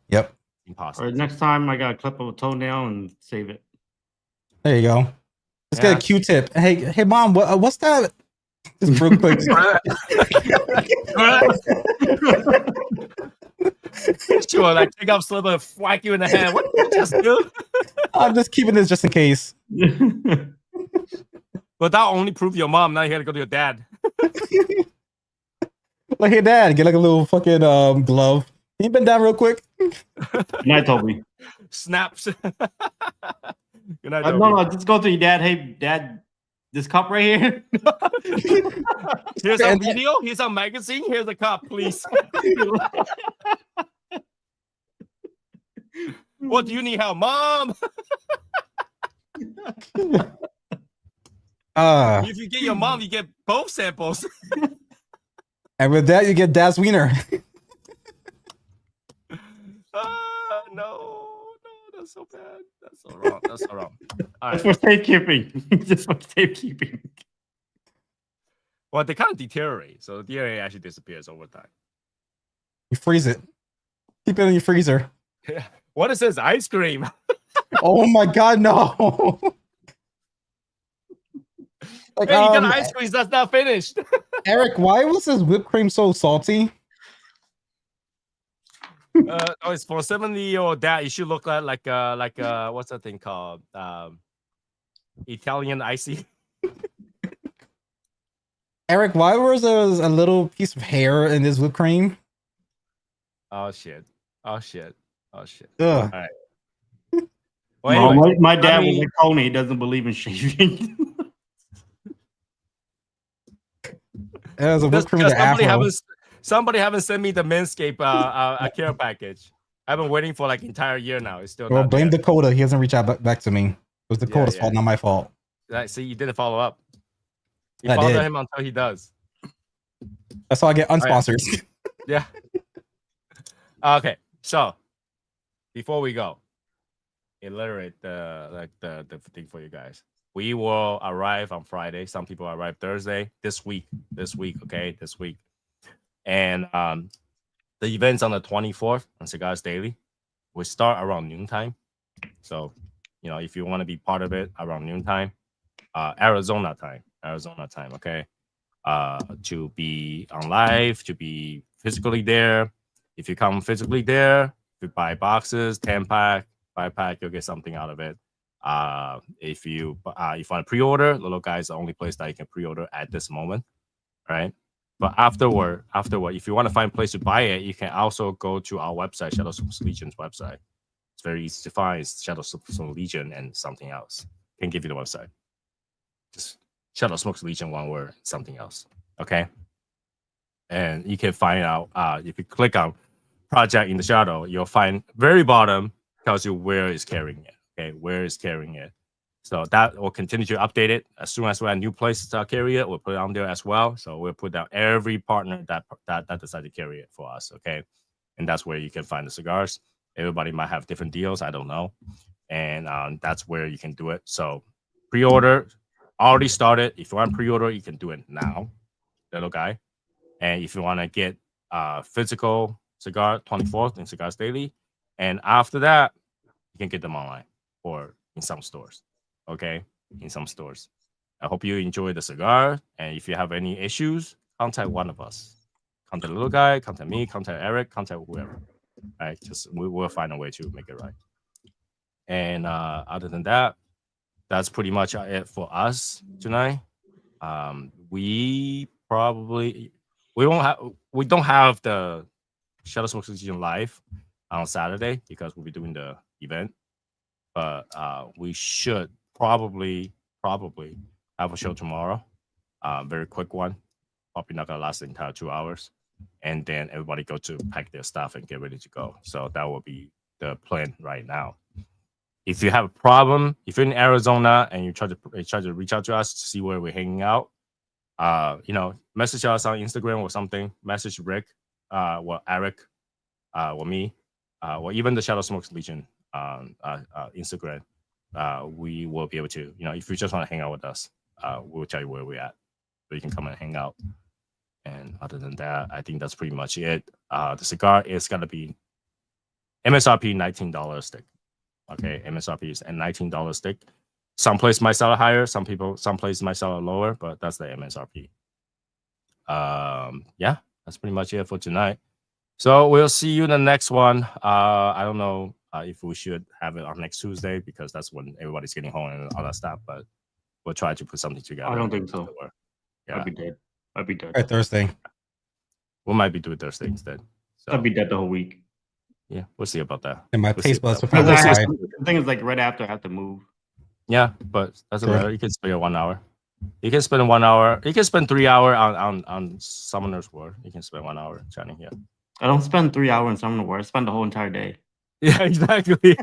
Yep. Impossible. Or next time I got a clip of a toenail and save it. There you go. Let's get a Q-tip. Hey, mom, what's that? Just real quick. Sure, like take off slipper and whack you in the head. What did you just do? I'm just keeping this just in case. But that only prove your mom. Now you gotta go to your dad. Like, hey, dad, get like a little fucking glove. Can you bend down real quick? Good night, Toby. Snaps. Good night, No, Toby. just go to your dad. Hey, dad, this cup right here. Here's a video. Here's a magazine. Here's a cup, please. What do you need help, mom? If you get your mom, you get both samples. And with that, you get dad's wiener. No, that's so bad. That's so wrong. That's so wrong. All That's right. for safekeeping. Just for safekeeping. Well, they kind of deteriorate, so the DNA actually disappears over time. You freeze it. Keep it in your freezer. Yeah. What is this? Ice cream? Oh my god, no! Like, hey, you got ice cream that's not finished. Eric, why was this whipped cream so salty? It's for 70-year-old dad. It should look like what's that thing called? Italian icy. Eric, why was there a little piece of hair in this whipped cream? Oh shit! Oh shit! Oh shit! Ugh. All right. Well, anyway, my dad was like Tony. He doesn't believe in shaving. There's a whipped cream with afro. Somebody haven't sent me the Manscaped care package. I've been waiting for like entire year now. It's still Well, not blame there. Dakota. He hasn't reached out back to me. It was Dakota's fault, not my fault. See, you didn't follow up. You I follow did. him until he does. That's how I get unsponsors. Yeah. Okay, so before we go, iterate the thing for you guys. We will arrive on Friday. Some people arrive Thursday. This week. Okay, this week. And the event's on the 24th on Cigars Daily. We start around noontime. So, if you want to be part of it around noontime, Arizona time, okay? To be on live, to be physically there. If you come physically there, if you buy boxes, 10-pack, 5-pack, you'll get something out of it. If you want to pre-order, Little Guy is the only place that you can pre-order at this moment, right? But afterward, if you want to find a place to buy it, you can also go to our website, Shadow Smoke Legion's website. It's very easy to find. It's Shadow Smoke Legion and something else. Can give you the website. Just Shadow Smoke Legion, one word, something else. Okay. And you can find out if you click on Project in the Shadow, you'll find very bottom tells you where it's carrying it. Okay, where is carrying it. So that will continue to update it. As soon as we have new places to carry it, we'll put it on there as well. So we'll put down every partner that decided to carry it for us. Okay. And that's where you can find the cigars. Everybody might have different deals. I don't know. and that's where you can do it. So pre-order already started. If you want pre-order, you can do it now, little guy. And if you want to get physical cigar, 24th in Cigars Daily, and after that, you can get them online or in some stores. Okay, in some stores. I hope you enjoy the cigar, and if you have any issues, contact one of us. Contact the little guy, contact me, contact Eric, contact whoever. All right, just we'll find a way to make it right. And other than that, that's pretty much it for us tonight. We probably we don't have the Shadow Smoke Season live on Saturday because we'll be doing the event. But we should probably have a show tomorrow. Very quick one. Probably not gonna last the entire 2 hours. And then everybody go to pack their stuff and get ready to go. So that will be the plan right now. If you have a problem, if you're in Arizona and you try to reach out to us to see where we're hanging out, message us on Instagram or something. Message Rick, or Eric, or me, or even the Shadow Smokes Legion Instagram. We will be able to, if you just want to hang out with us, we'll tell you where we're at, so you can come and hang out. And other than that, I think that's pretty much it. The cigar is gonna be MSRP $19 stick. Okay, MSRP is a $19 stick. Some place might sell it higher. Some places might sell it lower, but that's the MSRP. Yeah, that's pretty much it for tonight. So we'll see you in the next one. I don't know if we should have it on next Tuesday because that's when everybody's getting home and all that stuff. But we'll try to put something together. I don't think so. Yeah. I'd be dead. Right, Thursday. We might be doing Thursday instead. So I'd be dead the whole week. Yeah, we'll see about that. And my We'll taste see buds about will that. probably decide. The thing is, like right after I have to move. Yeah, but doesn't Sure. matter. You can spare 1 hour. You can spend 1 hour. You can spend 3 hours on Summoner's War. You can spend 1 hour chatting here. I don't spend 3 hours in Summoner War. I spend the whole entire day. Yeah, exactly.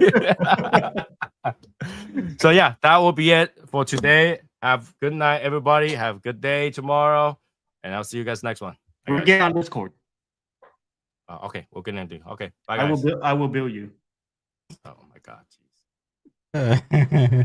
So yeah, that will be it for today. Have good night, everybody. Have a good day tomorrow, and I'll see you guys next one. Bye, We'll guys. get on Discord. Okay, we'll get into. Okay, bye guys. I will bill you. Oh my god, jeez.